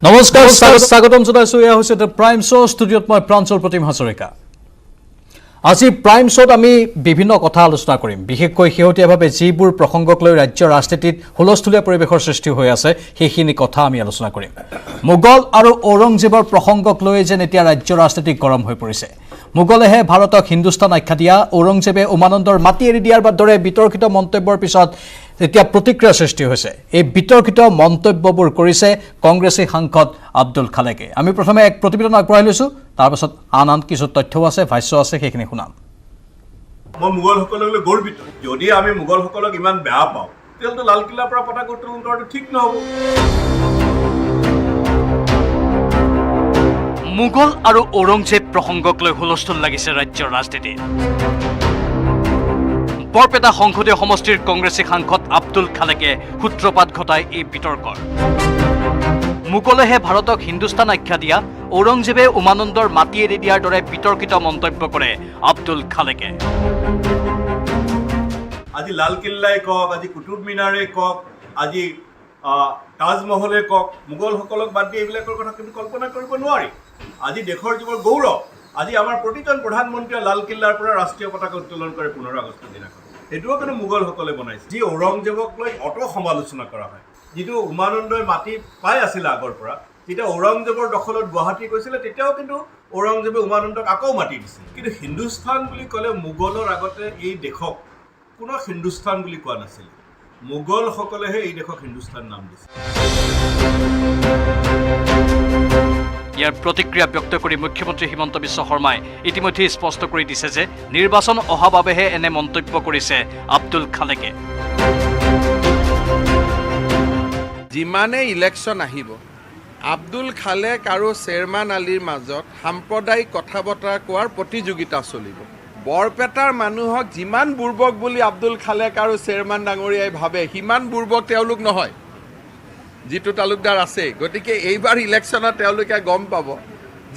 নমস্কাৰ স্বাগতম জনাইছো এয়া হৈছে দ্য প্ৰাইম শ্ব' ষ্টুডিঅ'ত মই প্ৰাঞ্জল প্ৰতিম হাজৰিকা আজি প্ৰাইম শ্ব'ত আমি বিভিন্ন কথা আলোচনা কৰিম বিশেষকৈ শেহতীয়াভাৱে যিবোৰ প্ৰসংগক লৈ ৰাজ্য ৰাজনীতিত হুলস্থুলীয়া পৰিৱেশৰ সৃষ্টি হৈ আছে সেইখিনি কথা আমি আলোচনা কৰিম মোগল আৰু ঔৰংজেবৰ প্ৰসংগক লৈ যেন এতিয়া ৰাজ্য ৰাজনীতি গৰম হৈ পৰিছে মোগলেহে ভাৰতক হিন্দুস্তান আখ্যা দিয়া ঔৰংজেবে উমানন্দৰ মাটি এৰি দিয়াৰ দৰে বিতৰ্কিত মন্তব্যৰ পিছত এতিয়া প্ৰতিক্ৰিয়া সৃষ্টি হৈছে এই বিতৰ্কিত মন্তব্যবোৰ কৰিছে কংগ্ৰেছী সাংসদ আব্দুল খালেকে আমি প্ৰথমে এক প্ৰতিবেদন আগবঢ়াই লৈছো তাৰ পাছত আন কিছু তথ্যও আছে ভাষ্য আছে সেইখিনি শুনাম মই মোগলসকললৈ গৰ্বিত যদি আমি মোগলসকলক ইমান বেয়া পাওঁ তেতিয়াহ'লে লালকিল্লাৰ পৰা পতাকা উত্তোলন কৰাটো ঠিক নহ'ব মোগল আৰু ঔৰংজেব প্ৰসংগক লৈ হুলস্থুল লাগিছে ৰাজ্যৰ ৰাজনীতিত বৰপেটা সংসদীয় সমষ্টিৰ কংগ্ৰেছী সাংসদ আব্দুল খালেকে সূত্ৰপাত ঘটাই এই বিতৰ্কৰ মোগলেহে ভাৰতক হিন্দুস্তান আখ্যা দিয়া ঔৰংজেবে উমানন্দৰ মাটি এৰি দিয়াৰ দৰে বিতৰ্কিত মন্তব্য কৰে আব্দুল খালেকে আজি লালকিল্লাই কওক আজি কুতুব মিনাৰে কওক আজি তাজমহলে কওক মোগলসকলক বাদ দি এইবিলাকৰ কথা কিন্তু কল্পনা কৰিব নোৱাৰি আজি দেশৰ যিবোৰ গৌৰৱ আজি আমাৰ প্ৰতিজন প্ৰধানমন্ত্ৰীয়ে লালকিল্লাৰ পৰা ৰাষ্ট্ৰীয় পতাকা উত্তোলন কৰে 15 আগষ্টৰ দিনাখন এইটোও কিন্তু মোগলসকলে বনাইছে যি ঔৰংজেবক লৈ অত সমালোচনা কৰা হয় যিটো উমানন্দই মাটি পাই আছিল আগৰ পৰা যেতিয়া ঔৰংজেবৰ দখলত গুৱাহাটী গৈছিলে তেতিয়াও কিন্তু ঔৰংজেবে উমানন্দক আকৌ মাটি দিছিল কিন্তু হিন্দুস্তান বুলি ক'লে মোগলৰ আগতে এই দেশক কোনো হিন্দুস্তান বুলি কোৱা নাছিল মোগলসকলেহে এই দেশক হিন্দুস্তান নাম দিছিল ইয়াৰ প্ৰতিক্ৰিয়া ব্যক্ত কৰি মুখ্যমন্ত্ৰী হিমন্ত বিশ্ব শৰ্মাই ইতিমধ্যে স্পষ্ট কৰি দিছে যে নিৰ্বাচন অহা বাবেহে এনে মন্তব্য কৰিছে আব্দুল খালেকে যিমানে ইলেকশ্যন আহিব আব্দুল খালেক আৰু চেয়াৰমেন আলীৰ মাজত সাম্প্ৰদায়িক কথা বতৰা কোৱাৰ প্ৰতিযোগিতা চলিব বৰপেটাৰ মানুহক যিমান বুৰ্বক বুলি আব্দুল খালেক আৰু চেয়াৰমেন ডাঙৰীয়াই ভাবে সিমান বুৰ্বক তেওঁলোক নহয় যিটো তালুকদাৰ আছে গতিকে এইবাৰ ইলেকশ্যনত তেওঁলোকে গম পাব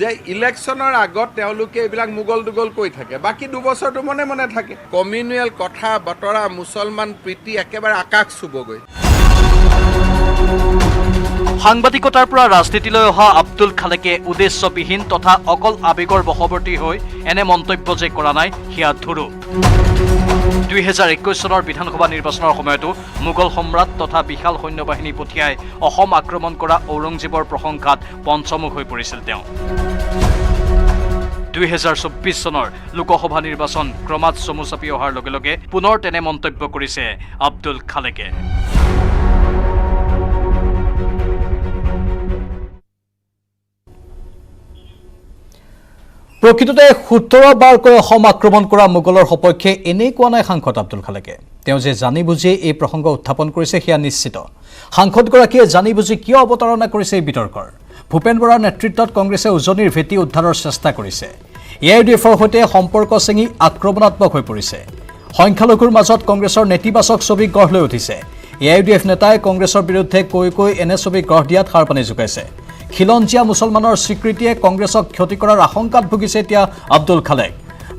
যে ইলেকশ্যনৰ আগত তেওঁলোকে এইবিলাক মোগল দুগল কৈ থাকে বাকী দুবছৰটো মনে মনে থাকে কমিউনেল কথা বতৰা মুছলমান প্ৰীতি একেবাৰে আকাশ চুবগৈ সাংবাদিকতাৰ পৰা ৰাজনীতিলৈ অহা আব্দুল খালেকে উদ্দেশ্যবিহীন তথা অকল আৱেগৰ বশৱৰ্তী হৈ এনে মন্তব্য যে কৰা নাই সেয়া ধুৰু 2021 চনৰ বিধানসভা নিৰ্বাচনৰ সময়তো মোগল সম্ৰাট তথা বিশাল সৈন্যবাহিনী পঠিয়াই অসম আক্ৰমণ কৰা ঔৰংজেবৰ প্ৰশংসাত পঞ্চমুখ হৈ পৰিছিল তেওঁ 2024 চনৰ লোকসভা নিৰ্বাচন ক্ৰমাৎ চমু চাপি অহাৰ লগে লগে পুনৰ তেনে মন্তব্য কৰিছে আব্দুল খালেকে প্ৰকৃততে 17 বাৰকৈ অসম আক্ৰমণ কৰা মোগলৰ সপক্ষে এনেই কোৱা নাই সাংসদ আব্দুল খালেকে তেওঁ যে জানি বুজি এই প্ৰসংগ উত্থাপন কৰিছে সেয়া নিশ্চিত সাংসদগৰাকীয়ে জানি বুজি কিয় অৱতাৰণা কৰিছে এই বিতৰ্কৰ ভূপেন বৰাৰ নেতৃত্বত কংগ্ৰেছে উজনিৰ ভেটি উদ্ধাৰৰ চেষ্টা কৰিছে এআইডিএফৰ সৈতে সম্পৰ্ক ছিঙি আক্ৰমণাত্মক হৈ পৰিছে সংখ্যালঘুৰ মাজত কংগ্ৰেছৰ নেতিবাচক ছবি গঢ় লৈ উঠিছে এআইডিএফ নেতাই কংগ্ৰেছৰ বিৰুদ্ধে কৈ এনে ছবি গঢ় দিয়াত সাৰপানী যোগাইছে খিলঞ্জীয়া মুছলমানৰ স্বীকৃতিয়ে কংগ্ৰেছক ক্ষতি কৰাৰ আশংকাত ভুগিছে এতিয়া আব্দুল খালেক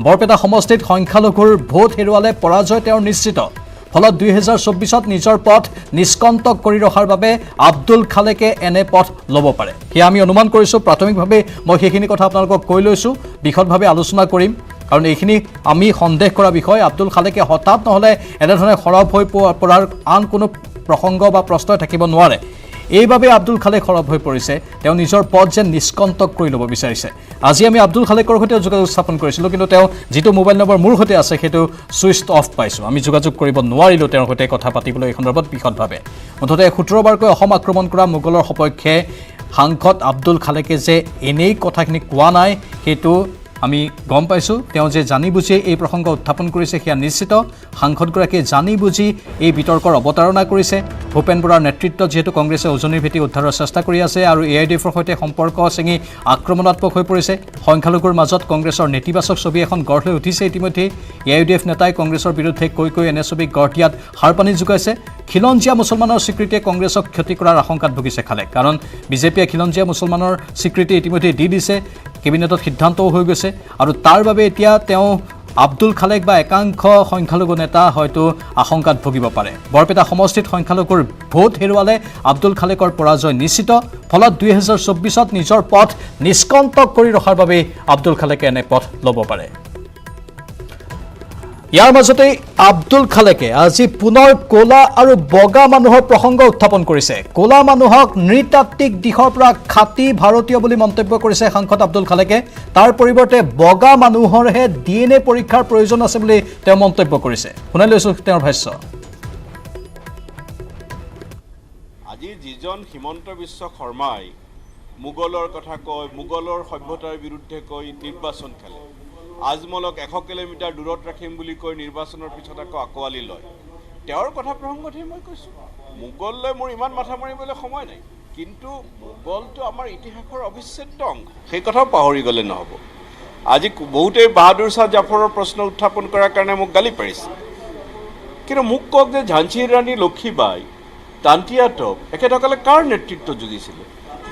বৰপেটা সমষ্টিত সংখ্যালঘুৰ ভোট হেৰুৱালে পৰাজয় তেওঁৰ নিশ্চিত ফলত 2024ত নিজৰ পথ নিষ্কণ্টক কৰি ৰখাৰ বাবে আব্দুল খালেকে এনে পথ ল'ব পাৰে সেয়া আমি অনুমান কৰিছোঁ প্ৰাথমিকভাৱে মই সেইখিনি কথা আপোনালোকক কৈ লৈছোঁ বিশদভাৱে আলোচনা কৰিম কাৰণ এইখিনি আমি সন্দেহ কৰা বিষয় আব্দুল খালেকে হঠাৎ নহ'লে এনেধৰণে সৰব হৈ পৰাৰ আন কোনো প্ৰসংগ বা প্ৰশ্নই থাকিব নোৱাৰে এইভাবে আব্দুল খালেক সৰব হৈ পৰিছে তেওঁ নিজৰ পথ যেন নিষ্কণ্টক কৰি ল'ব বিচাৰিছে আজি আমি আব্দুল খালেকৰ সৈতে যোগাযোগ স্থাপন কৰিছিলোঁ কিন্তু তেওঁ যিটো মোবাইল নম্বৰ মোৰ সৈতে আছে সেইটো ছুইচ অফ পাইছোঁ আমি যোগাযোগ কৰিব নোৱাৰিলোঁ তেওঁৰ সৈতে কথা পাতিবলৈ এই সন্দৰ্ভত বিশদভাৱে মুঠতে 17 বাৰকৈ অসম আক্ৰমণ কৰা মোগলৰ সপক্ষে সাংসদ আব্দুল খালেকে যে এনেই কথাখিনি কোৱা নাই সেইটো আমি গম পাইছোঁ তেওঁ যে জানি বুজি এই প্ৰসংগ উত্থাপন কৰিছে সেয়া নিশ্চিত সাংসদগৰাকীয়ে জানি বুজি এই বিতৰ্কৰ অৱতাৰণা কৰিছে ভূপেন বৰাৰ নেতৃত্বত যিহেতু কংগ্ৰেছে উজনিৰ ভেটি উদ্ধাৰৰ চেষ্টা কৰি আছে আৰু এআইডিএফৰ সৈতে সম্পৰ্ক ছিঙি আক্ৰমণাত্মক হৈ পৰিছে সংখ্যালঘুৰ মাজত কংগ্ৰেছৰ নেতিবাচক ছবি এখন গঢ় লৈ উঠিছে ইতিমধ্যে এআইডিএফ নেতাই কংগ্ৰেছৰ বিৰুদ্ধে কৈ এনে ছবি গঢ় দিয়াত সাৰপানী যোগাইছে খিলঞ্জীয়া মুছলমানৰ স্বীকৃতিয়ে কংগ্ৰেছক ক্ষতি কৰাৰ আশংকাত ভুগিছে খালেক কাৰণ বিজেপিয়ে খিলঞ্জীয়া মুছলমানৰ স্বীকৃতি ইতিমধ্যে দি দিছে কেবিনেটত সিদ্ধান্তও হৈ গৈছে আৰু তাৰ বাবে এতিয়া তেওঁ আব্দুল খালেক বা একাংশ সংখ্যালঘু নেতা হয়তো আশংকাত ভুগিব পাৰে। বৰপেটা সমষ্টিত সংখ্যালঘুৰ ভোট হেৰুৱালে আব্দুল খালেকৰ পৰাজয় নিশ্চিত। ফলত 2024 নিজৰ পথ নিষ্কণ্টক কৰি ৰখাৰ বাবে আব্দুল খালেকে এনে পথ ল'ব পাৰে। ইয়াৰ মাজতে আব্দুল খালেকে আজি পুনৰ ক'লা আৰু বগা মানুহৰ প্ৰসংগ উত্থাপন কৰিছে। ক'লা মানুহক নৃতাত্ত্বিক দিশৰ পৰা খাঁটি ভাৰতীয় বুলি মন্তব্য কৰিছে সাংসদ আব্দুল খালেকে। তাৰ পৰিৱৰ্তে বগা মানুহৰহে DNA পৰীক্ষাৰ প্ৰয়োজন আছে বুলি তেওঁ মন্তব্য কৰিছে। শুনাই লৈছোঁ তেওঁৰ ভাষ্য। আজি যিজন হিমন্ত বিশ্ব শৰ্মাই মোগলৰ কথা কয়, মোগলৰ সভ্যতাৰ বিৰুদ্ধে কৈ নিৰ্বাচন খেলে, আজমলক 100 কিলোমিটাৰ দূৰত ৰাখিম বুলি কৈ নিৰ্বাচনৰ পিছত আকৌ আঁকোৱালি লয়, তেওঁৰ কথা প্ৰসংগতহে মই কৈছোঁ। মোগললৈ মোৰ ইমান মাথা মাৰিবলৈ সময় নাই, কিন্তু মোগলটো আমাৰ ইতিহাসৰ অবিচ্ছেদ্য অংগ, সেই কথাও পাহৰি গ'লে নহ'ব। আজি বহুতেই বাহাদুৰ শ্বাহ জাফৰৰ প্ৰশ্ন উত্থাপন কৰাৰ কাৰণে মোক গালি পাৰিছে, কিন্তু মোক কওক যে ঝান্সীৰ ৰাণী লক্ষীবাই, তান্তিয়া টপ এখেতসকলে কাৰ নেতৃত্ব যুঁজিছিলে?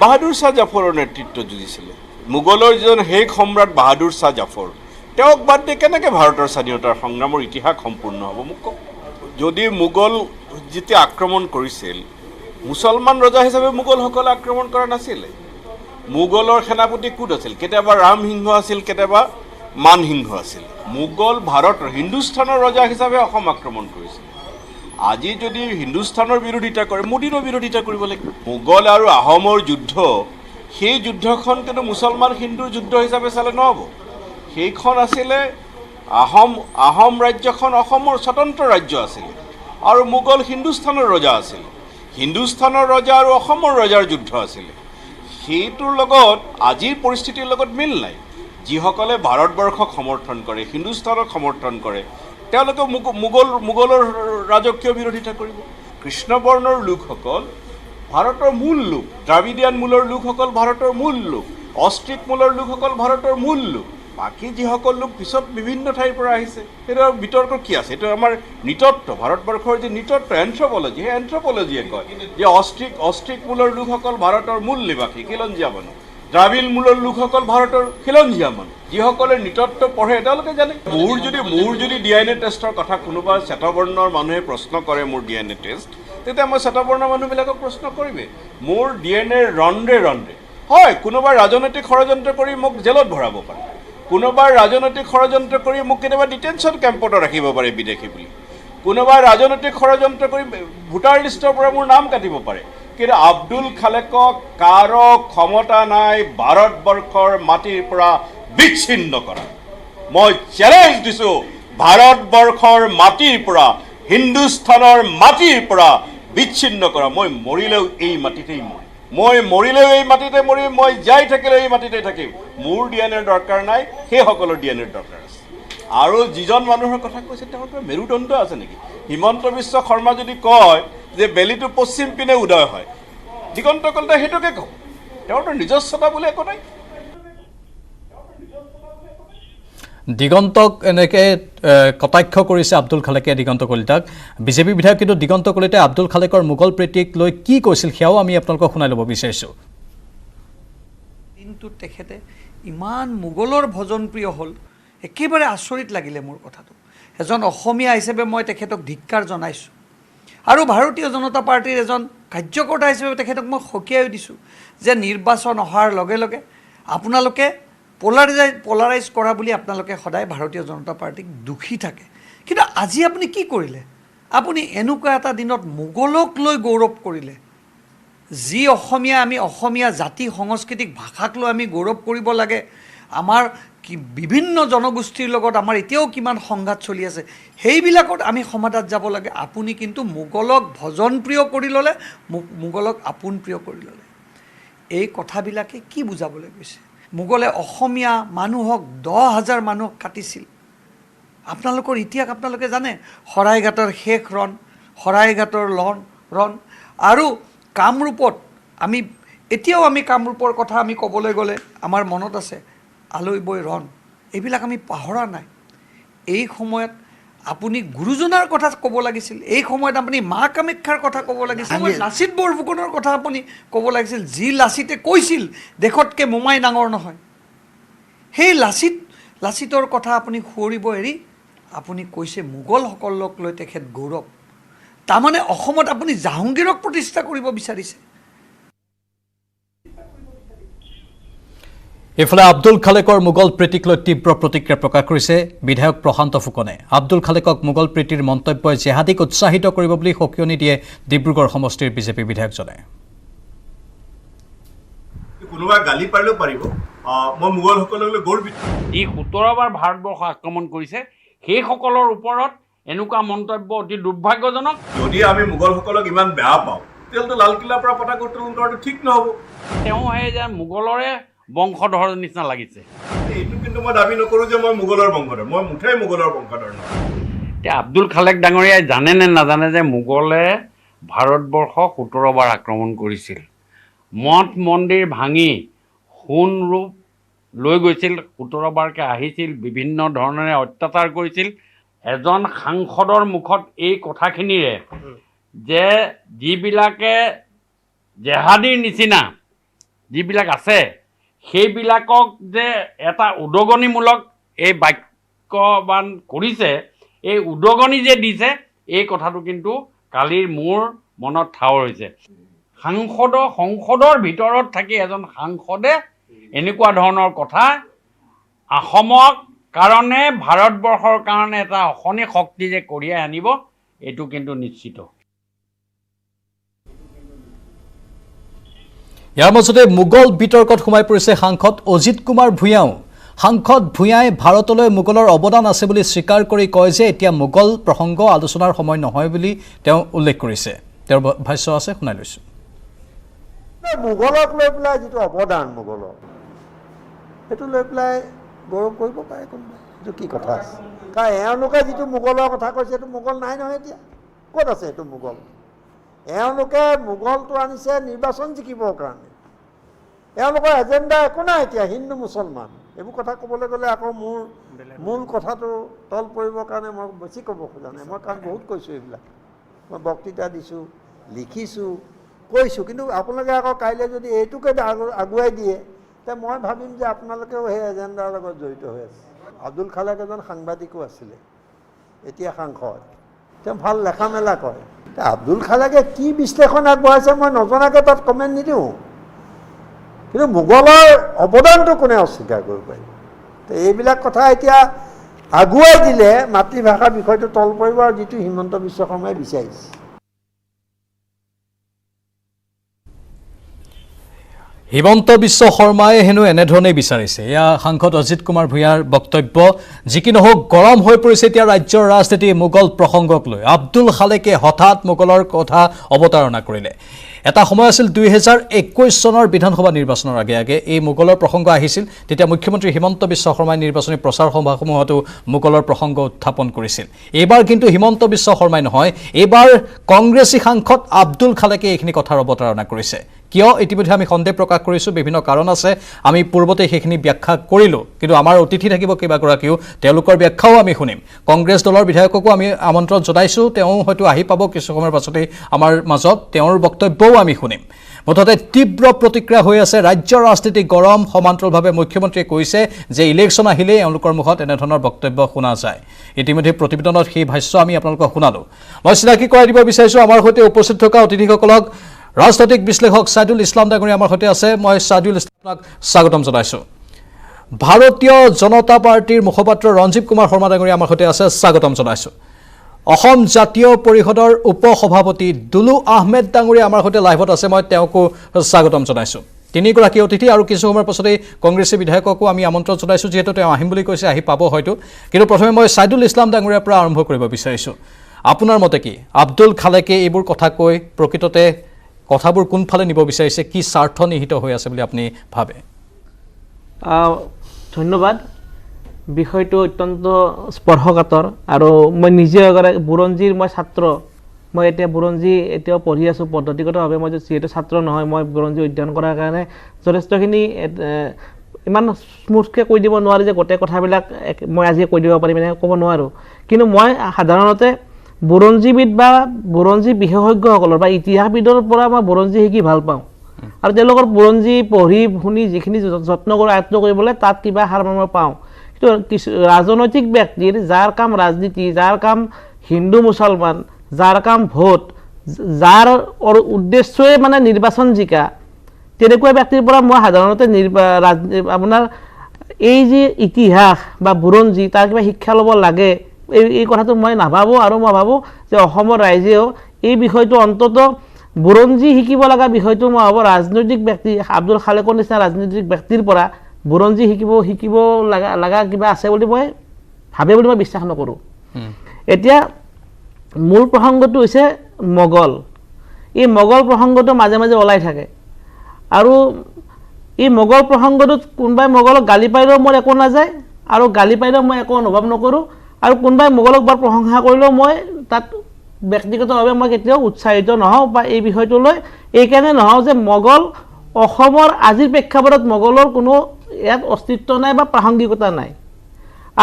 বাহাদুৰ শ্বাহ জাফৰৰ নেতৃত্ব যুঁজিছিলে। মোগলৰ যিজন শেষ সম্ৰাট বাহাদুৰ শ্বাহ জাফৰ, তেওঁক বাদ দি কেনেকৈ ভাৰতৰ স্বাধীনতাৰ সংগ্ৰামৰ ইতিহাস সম্পূৰ্ণ হ'ব মোক কওক। যদি মোগল যেতিয়া আক্ৰমণ কৰিছিল, মুছলমান ৰজা হিচাপে মোগলসকলে আক্ৰমণ কৰা নাছিলে। মোগলৰ সেনাপতি কোন আছিল? কেতিয়াবা ৰামসিংহ আছিল, কেতিয়াবা মানসিংহ আছিল। মোগল ভাৰতৰ হিন্দুস্তানৰ ৰজা হিচাপে অসম আক্ৰমণ কৰিছিল। আজি যদি হিন্দুস্তানৰ বিৰোধিতা কৰে, মোদীৰো বিৰোধিতা কৰিব লাগিব। মোগল আৰু আহোমৰ যুদ্ধ, সেই যুদ্ধখন কিন্তু মুছলমান হিন্দুৰ যুদ্ধ হিচাপে চালে নহ'ব। সেইখন আছিলে আহোম ৰাজ্যখন অসমৰ স্বতন্ত্ৰ ৰাজ্য আছিলে, আৰু মোগল হিন্দুস্তানৰ ৰজা আছিলে। হিন্দুস্তানৰ ৰজা আৰু অসমৰ ৰজাৰ যুদ্ধ আছিলে। সেইটোৰ লগত আজিৰ পৰিস্থিতিৰ লগত মিল নাই। যিসকলে ভাৰতবৰ্ষক সমৰ্থন কৰে, হিন্দুস্তানক সমৰ্থন কৰে, তেওঁলোকে মোগলৰ ৰাজকীয় বিৰোধিতা কৰিব। কৃষ্ণবৰ্ণৰ লোকসকল ভাৰতৰ মূল লোক, দ্ৰাবিডিয়ান মূলৰ লোকসকল ভাৰতৰ মূল লোক, অষ্ট্ৰিক মূলৰ লোকসকল ভাৰতৰ মূল লোক। বাকী যিসকল লোক পিছত বিভিন্ন ঠাইৰ পৰা আহিছে, সেইটো বিতৰ্ক কি আছে? এইটো আমাৰ নৃতত্ব, ভাৰতবৰ্ষৰ যি নৃতত্ব, এন্থ্ৰপলজি, সেই এন্থ্ৰপলজিয়ে কয় যে অষ্ট্ৰিক মূলৰ লোকসকল ভাৰতৰ মূল নিবাসী, খিলঞ্জীয়া মানুহ। দ্ৰাবিড় মূলৰ লোকসকল ভাৰতৰ খিলঞ্জীয়া মানুহ। যিসকলে নৃতত্ব পঢ়ে তেওঁলোকে জানে। মোৰ যদি DNA টেষ্টৰ কথা কোনোবা শ্বেতবৰ্ণৰ মানুহে প্ৰশ্ন কৰে, মোৰ DNA টেষ্ট, তেতিয়া মই শ্বেতবৰ্ণৰ মানুহবিলাকক প্ৰশ্ন কৰিমেই। মোৰ DNA ৰণ্ডে হয়, কোনোবা ৰাজনৈতিক ষড়যন্ত্ৰ কৰি মোক জেলত ভৰাব পাৰে, কোনোবাই ৰাজনৈতিক ষড়যন্ত্ৰ কৰি মোক কেতিয়াবা ডিটেনশ্যন কেম্পতো ৰাখিব পাৰে বিদেশী বুলি, কোনোবাই ৰাজনৈতিক ষড়যন্ত্ৰ কৰি ভোটাৰ লিষ্টৰ পৰা মোৰ নাম কাটিব পাৰে। কিন্তু আব্দুল খালেকক কাৰো ক্ষমতা নাই ভাৰতবৰ্ষৰ মাটিৰ পৰা বিচ্ছিন্ন কৰা। মই চেলেঞ্জ দিছোঁ, ভাৰতবৰ্ষৰ মাটিৰ পৰা, হিন্দুস্তানৰ মাটিৰ পৰা বিচ্ছিন্ন কৰা। মই মৰিলেও এই মাটিতেই মৰিম, মই মৰিলেও এই মাটিতে মৰিম, মই জীয়াই থাকিলেও এই মাটিতে থাকিম। মোৰ DNA দৰকাৰ নাই, সেইসকলৰ DNA দৰকাৰ আছে। আৰু যিজন মানুহৰ কথা কৈছে, তেওঁৰ কিবা মেৰুদণ্ড আছে নেকি? হিমন্ত বিশ্ব শৰ্মা যদি কয় যে বেলিটো পশ্চিম পিনে উদয় হয়, দিগন্ত কলিতাই সেইটোকে কওক, তেওঁৰতো নিজস্বতা বুলি একো নাই। দিগন্তক এনেকৈ কটাক্ষ কৰিছে আব্দুল খালেকে দিগন্ত কলিতাক। বিজেপি বিধায়ক কিন্তু দিগন্ত কলিতাই আব্দুল খালেকৰ মোগল প্ৰীতিক লৈ কি কৈছিল সেয়াও আমি আপোনালোকক শুনাই ল'ব বিচাৰিছোঁ। কিন্তু তেখেতে ইমান মোগলৰ ভজনপ্ৰিয় হ'ল, একেবাৰে আচৰিত লাগিলে মোৰ কথাটো। এজন অসমীয়া হিচাপে মই তেখেতক ধিক্কাৰ জনাইছোঁ, আৰু ভাৰতীয় জনতা পাৰ্টীৰ এজন কাৰ্যকৰ্তা হিচাপে তেখেতক মই সকীয়াই দিছোঁ যে নিৰ্বাচন অহাৰ লগে লগে আপোনালোকে পলাৰাইজ কৰা বুলি আপোনালোকে সদায় ভাৰতীয় জনতা পাৰ্টীক দুখী থাকে। কিন্তু আজি আপুনি কি কৰিলে? আপুনি এনেকুৱা এটা দিনত মোগলক লৈ গৌৰৱ কৰিলে। যি অসমীয়া, আমি অসমীয়া জাতি সংস্কৃতিক ভাষাক লৈ আমি গৌৰৱ কৰিব লাগে। আমাৰ বিভিন্ন জনগোষ্ঠীৰ লগত আমাৰ এতিয়াও কিমান সংঘাত চলি আছে, সেইবিলাকত আমি সমাধান যাব লাগে। আপুনি কিন্তু মোগলক ভজনপ্ৰিয় কৰি ল'লে, মোগলক আপোনপ্ৰিয় কৰি ল'লে। এই কথাবিলাকে কি বুজাবলৈ গৈছে? মোগলে অসমীয়া মানুহক 10,000 মানুহক কাটিছিল। আপোনালোকৰ ইতিহাস আপোনালোকে জানে, শৰাইঘাটৰ শেষ ৰণ, শৰাইঘাটৰ ৰণ, আৰু কামৰূপত এতিয়াও আমি কামৰূপৰ কথা আমি ক'বলৈ গ'লে আমাৰ মনত আছে আলৈবৈ ৰণ, এইবিলাক আমি পাহৰা নাই। এই সময়ত আপুনি গুৰুজনাৰ কথা ক'ব লাগিছিল, এই সময়ত আপুনি মা কামাখ্যাৰ কথা ক'ব লাগিছিল, লাচিত বৰফুকনৰ কথা আপুনি ক'ব লাগিছিল। যি লাচিতে কৈছিল দেশতকৈ মোমাই ডাঙৰ নহয়, সেই লাচিতৰ কথা আপুনি সুঁৱৰিব এৰি আপুনি কৈছে মোগলসকলক লৈ তেখেত গৌৰৱ। তাৰমানে অসমত আপুনি জাহাংগীৰক প্ৰতিষ্ঠা কৰিব বিচাৰিছে। ইফালে আব্দুল খালেকৰ মোগল প্ৰীতিক লৈ তীব্ৰ প্ৰতিক্ৰিয়া প্ৰকাশ কৰিছে বিধায়ক প্ৰশান্ত ফুকনে। আব্দুল খালেকক মোগল প্ৰীতিৰ মন্তব্যই জেহাদীক উৎসাহিত কৰিব বুলি সকিয়নি দিয়ে ডিব্ৰুগড় সমষ্টিৰ বিজেপি বিধায়কজনে। কোনোবাই গালি পাৰিলেও পাৰিব, মই মোগলসকললৈ গৌৰৱিত। ই 17বাৰ ভাৰতবৰ্ষ আক্ৰমণ কৰিছে, সেইসকলৰ ওপৰত এনেকুৱা মন্তব্য অতি দুৰ্ভাগ্যজনক। যদি আমি মোগলসকলক ইমান বেয়া পাওঁ তেতিয়াহ'লে লালকিল্লাৰ পৰা পতাকা উত্তোলন কৰাটো ঠিক নহ'ব। তেওঁহে যে মোগলৰে বংশধৰৰ নিচিনা লাগিছে। এইটো কিন্তু মই দাবী নকৰোঁ যে মই মোগলৰ বংশধৰ, মই মুঠেই মোগলৰ বংশধৰ নহয়। এতিয়া আব্দুল খালেক ডাঙৰীয়াই জানে নে নাজানে যে মোগলে ভাৰতবৰ্ষ 17বাৰ আক্ৰমণ কৰিছিল, মঠ মন্দিৰ ভাঙি সোণ ৰূপ লৈ গৈছিল, 17বাৰকৈ আহিছিল, বিভিন্ন ধৰণেৰে অত্যাচাৰ কৰিছিল। এজন সাংসদৰ মুখত এই কথাখিনিৰে যে যিবিলাকে জেহাদীৰ নিচিনা যিবিলাক আছে সেইবিলাকক যে এটা উদগনিমূলক এই বাক্যবান কৰিছে, এই উদগনি যে দিছে, এই কথাটো কিন্তু কালিৰ মোৰ মনত ঠাৱৰ হৈছে। সংসদৰ ভিতৰত থাকি এজন সাংসদে এনেকুৱা ধৰণৰ কথা অসমৰ কাৰণে, ভাৰতবৰ্ষৰ কাৰণে এটা অশনি শক্তি যে কঢ়িয়াই আনিব, এইটো কিন্তু নিশ্চিত। ইয়াৰ মাজতে মোগল বিতৰ্কত সোমাই পৰিছে সাংসদ অজিত কুমাৰ ভূঞাও। সাংসদ ভূঞাই ভাৰতলৈ মোগলৰ অৱদান আছে বুলি স্বীকাৰ কৰি কয় যে এতিয়া মোগল প্ৰসংগ আলোচনাৰ সময় নহয় বুলি তেওঁ উল্লেখ কৰিছে। তেওঁৰ ভাষ্য আছে, শুনাই লৈছোঁ। মোগলক লৈ পেলাই যিটো অৱদান মোগলৰ, সেইটো লৈ পেলাই গৌৰৱ কৰিব পাৰে কোনোবাই, এইটো কি কথা আছে? কাৰণ এওঁলোকে যিটো মোগলৰ কথা কৈছে সেইটো মোগল নাই নহয় এতিয়া। ক'ত আছে সেইটো মোগল? এওঁলোকে মোগলটো আনিছে নিৰ্বাচন জিকিবৰ কাৰণে। এওঁলোকৰ এজেণ্ডা একো নাই এতিয়া, হিন্দু মুছলমান এইবোৰ কথা ক'বলৈ গ'লে আকৌ মোৰ মূল কথাটো তল পৰিবৰ কাৰণে মই বেছি ক'ব খোজা নাই। মই কাৰণ বহুত কৈছোঁ এইবিলাক, মই বক্তৃতা দিছোঁ, লিখিছোঁ, কৈছোঁ। কিন্তু আপোনালোকে আকৌ কাইলৈ যদি এইটোকে আগুৱাই দিয়ে তে মই ভাবিম যে আপোনালোকেও সেই এজেণ্ডাৰ লগত জড়িত হৈ আছে। আব্দুল খালেক এজন সাংবাদিকো আছিলে, এতিয়া সাংসদ, তেওঁ ভাল লেখা মেলা কৰে। আব্দুল খালেকে কি বিশ্লেষণ আগবঢ়াইছে মই নজনাকৈ তাত কমেণ্ট নিদিওঁ, কিন্তু মোগলৰ অৱদানটো কোনে অস্বীকাৰ কৰিব পাৰিব? তো এইবিলাক কথা এতিয়া আগুৱাই দিলে মাতৃভাষাৰ বিষয়টো তল পৰিব, আৰু যিটো হিমন্ত বিশ্ব শৰ্মাই বিচাৰিছে। হিমন্ত বিশ্ব শৰ্মাই হেনো এনেধৰণেই বিচাৰিছে। এয়া সাংসদ অজিত কুমাৰ ভূঞাৰ বক্তব্য। যি কি নহওক, গৰম হৈ পৰিছে এতিয়া ৰাজ্যৰ ৰাজনীতি মোগল প্ৰসংগক লৈ। আব্দুল খালেকে হঠাৎ মোগলৰ কথা অৱতাৰণা কৰিলে। এটা সময় আছিল 2021 চনৰ বিধানসভা নিৰ্বাচনৰ আগে আগে এই মোগলৰ প্ৰসংগ আহিছিল। তেতিয়া মুখ্যমন্ত্ৰী হিমন্ত বিশ্ব শৰ্মাই নিৰ্বাচনী প্ৰচাৰ সভাসমূহতো মোগলৰ প্ৰসংগ উত্থাপন কৰিছিল। এইবাৰ কিন্তু হিমন্ত বিশ্ব শৰ্মাই নহয়, এইবাৰ কংগ্ৰেছী সাংসদ আব্দুল খালেকে এইখিনি কথাৰ অৱতাৰণা কৰিছে। কিয়? ইতিমধ্যে আমি সন্দেহ প্ৰকাশ কৰিছোঁ, বিভিন্ন কাৰণ আছে, আমি পূৰ্বতে সেইখিনি ব্যাখ্যা কৰিলোঁ। কিন্তু আমাৰ অতিথি থাকিব কেইবাগৰাকীও, তেওঁলোকৰ ব্যাখ্যাও আমি শুনিম। কংগ্ৰেছ দলৰ বিধায়ককো আমি আমন্ত্ৰণ জনাইছোঁ, তেওঁ হয়তো আহি পাব কিছু সময়ৰ পাছতেই আমাৰ মাজত, তেওঁৰ বক্তব্যও আমি শুনিম। মুঠতে তীব্ৰ প্ৰতিক্ৰিয়া হৈ আছে, ৰাজ্যৰ ৰাজনীতি গৰম। সমান্তৰালভাৱে মুখ্যমন্ত্ৰীয়ে কৈছে যে ইলেকশ্যন আহিলেই এওঁলোকৰ মুখত এনেধৰণৰ বক্তব্য শুনা যায়। ইতিমধ্যে প্ৰতিবেদনত সেই ভাষ্য আমি আপোনালোকক শুনালোঁ। মই চিনাকি কৰাই দিব বিচাৰিছোঁ আমাৰ সৈতে উপস্থিত থকা অতিথিসকলক। ৰাজনৈতিক বিশ্লেষক ছাইদুল ইছলাম ডাঙৰীয়া আমাৰ সৈতে আছে, মই ছাইদুল ইছলামক স্বাগতম জনাইছোঁ। ভাৰতীয় জনতা পাৰ্টীৰ মুখপাত্ৰ ৰঞ্জীৱ কুমাৰ শৰ্মা ডাঙৰীয়া আমাৰ সৈতে আছে, স্বাগতম জনাইছোঁ। অসম জাতীয় পৰিষদৰ উপ সভাপতি দুলু আহমেদ ডাঙৰীয়া আমাৰ সৈতে লাইভত আছে, মই তেওঁকো স্বাগতম জনাইছোঁ। তিনিগৰাকী অতিথি আৰু কিছু সময়ৰ পাছতেই কংগ্ৰেছী বিধায়ককো আমি আমন্ত্ৰণ জনাইছোঁ, যিহেতু তেওঁ আহিম বুলি কৈছে, আহি পাব হয়তো। কিন্তু প্ৰথমে মই ছাইদুল ইছলাম ডাঙৰীয়াৰ পৰা আৰম্ভ কৰিব বিচাৰিছোঁ। আপোনাৰ মতে কি, আব্দুল খালেকে এইবোৰ কথা কৈ প্ৰকৃততে কথাবোৰ কোনফালে নিব বিচাৰিছে, কি স্বাৰ্থ নিহিত হৈ আছে বুলি আপুনি ভাবে? ধন্যবাদ। বিষয়টো অত্যন্ত স্পৰ্শকাতৰ, আৰু মই নিজে এগৰাকী বুৰঞ্জীৰ মই ছাত্ৰ। মই এতিয়া বুৰঞ্জী এতিয়াও পঢ়ি আছোঁ পদ্ধতিগতভাৱে। মই যিহেতু ছাত্ৰ নহয়, মই বুৰঞ্জী অধ্যয়ন কৰাৰ কাৰণে যথেষ্টখিনি ইমান স্মুথকৈ কৈ দিব নোৱাৰি যে গোটেই কথাবিলাক মই আজি কৈ দিব পাৰিম, এনেকৈ ক'ব নোৱাৰোঁ। কিন্তু মই সাধাৰণতে বুৰঞ্জীবিদ বা বুৰঞ্জী বিশেষজ্ঞসকলৰ বা ইতিহাসবিদৰ পৰা মই বুৰঞ্জী শিকি ভাল পাওঁ, আৰু তেওঁলোকৰ বুৰঞ্জী পঢ়ি শুনি যিখিনি যত্ন কৰোঁ আয়ত্ব কৰিবলৈ, তাত কিবা সাৰ মই পাওঁ। সেইটো কিছু ৰাজনৈতিক ব্যক্তিৰ যাৰ কাম ৰাজনীতি, যাৰ কাম হিন্দু মুছলমান, যাৰ কাম ভোট, যাৰ উদ্দেশ্যই মানে নিৰ্বাচন জিকা, তেনেকুৱা ব্যক্তিৰ পৰা মই সাধাৰণতে আপোনাৰ এই যি ইতিহাস বা বুৰঞ্জী তাৰ কিবা শিক্ষা ল'ব লাগে এই কথাটো মই নাভাবোঁ। আৰু মই ভাবোঁ যে অসমৰ ৰাইজেও এই বিষয়টো অন্তত বুৰঞ্জী শিকিব লগা বিষয়টো মই ভাবোঁ ৰাজনৈতিক ব্যক্তি আব্দুল খালেকৰ নিচিনা ৰাজনৈতিক ব্যক্তিৰ পৰা বুৰঞ্জী শিকিব লগা কিবা আছে বুলি মই ভাবে বুলি মই বিশ্বাস নকৰোঁ। এতিয়া মূল প্ৰসংগটো হৈছে মোগল। এই মোগল প্ৰসংগটো মাজে মাজে ওলাই থাকে আৰু এই মোগল প্ৰসংগটোত কোনোবাই মোগলক গালি পাৰিলেও মোৰ একো নাযায় আৰু গালি পাৰিলেও মই একো অনুভৱ নকৰোঁ, আৰু কোনোবাই মোগলক বৰ প্ৰশংসা কৰিলেও মই তাত ব্যক্তিগতভাৱে মই কেতিয়াও উৎসাহিত নহওঁ বা এই বিষয়টো লৈ এইকাৰণে নহওঁ যে মোগল অসমৰ আজিৰ প্ৰেক্ষাপটত মোগলৰ কোনো ইয়াত অস্তিত্ব নাই বা প্ৰাসংগিকতা নাই।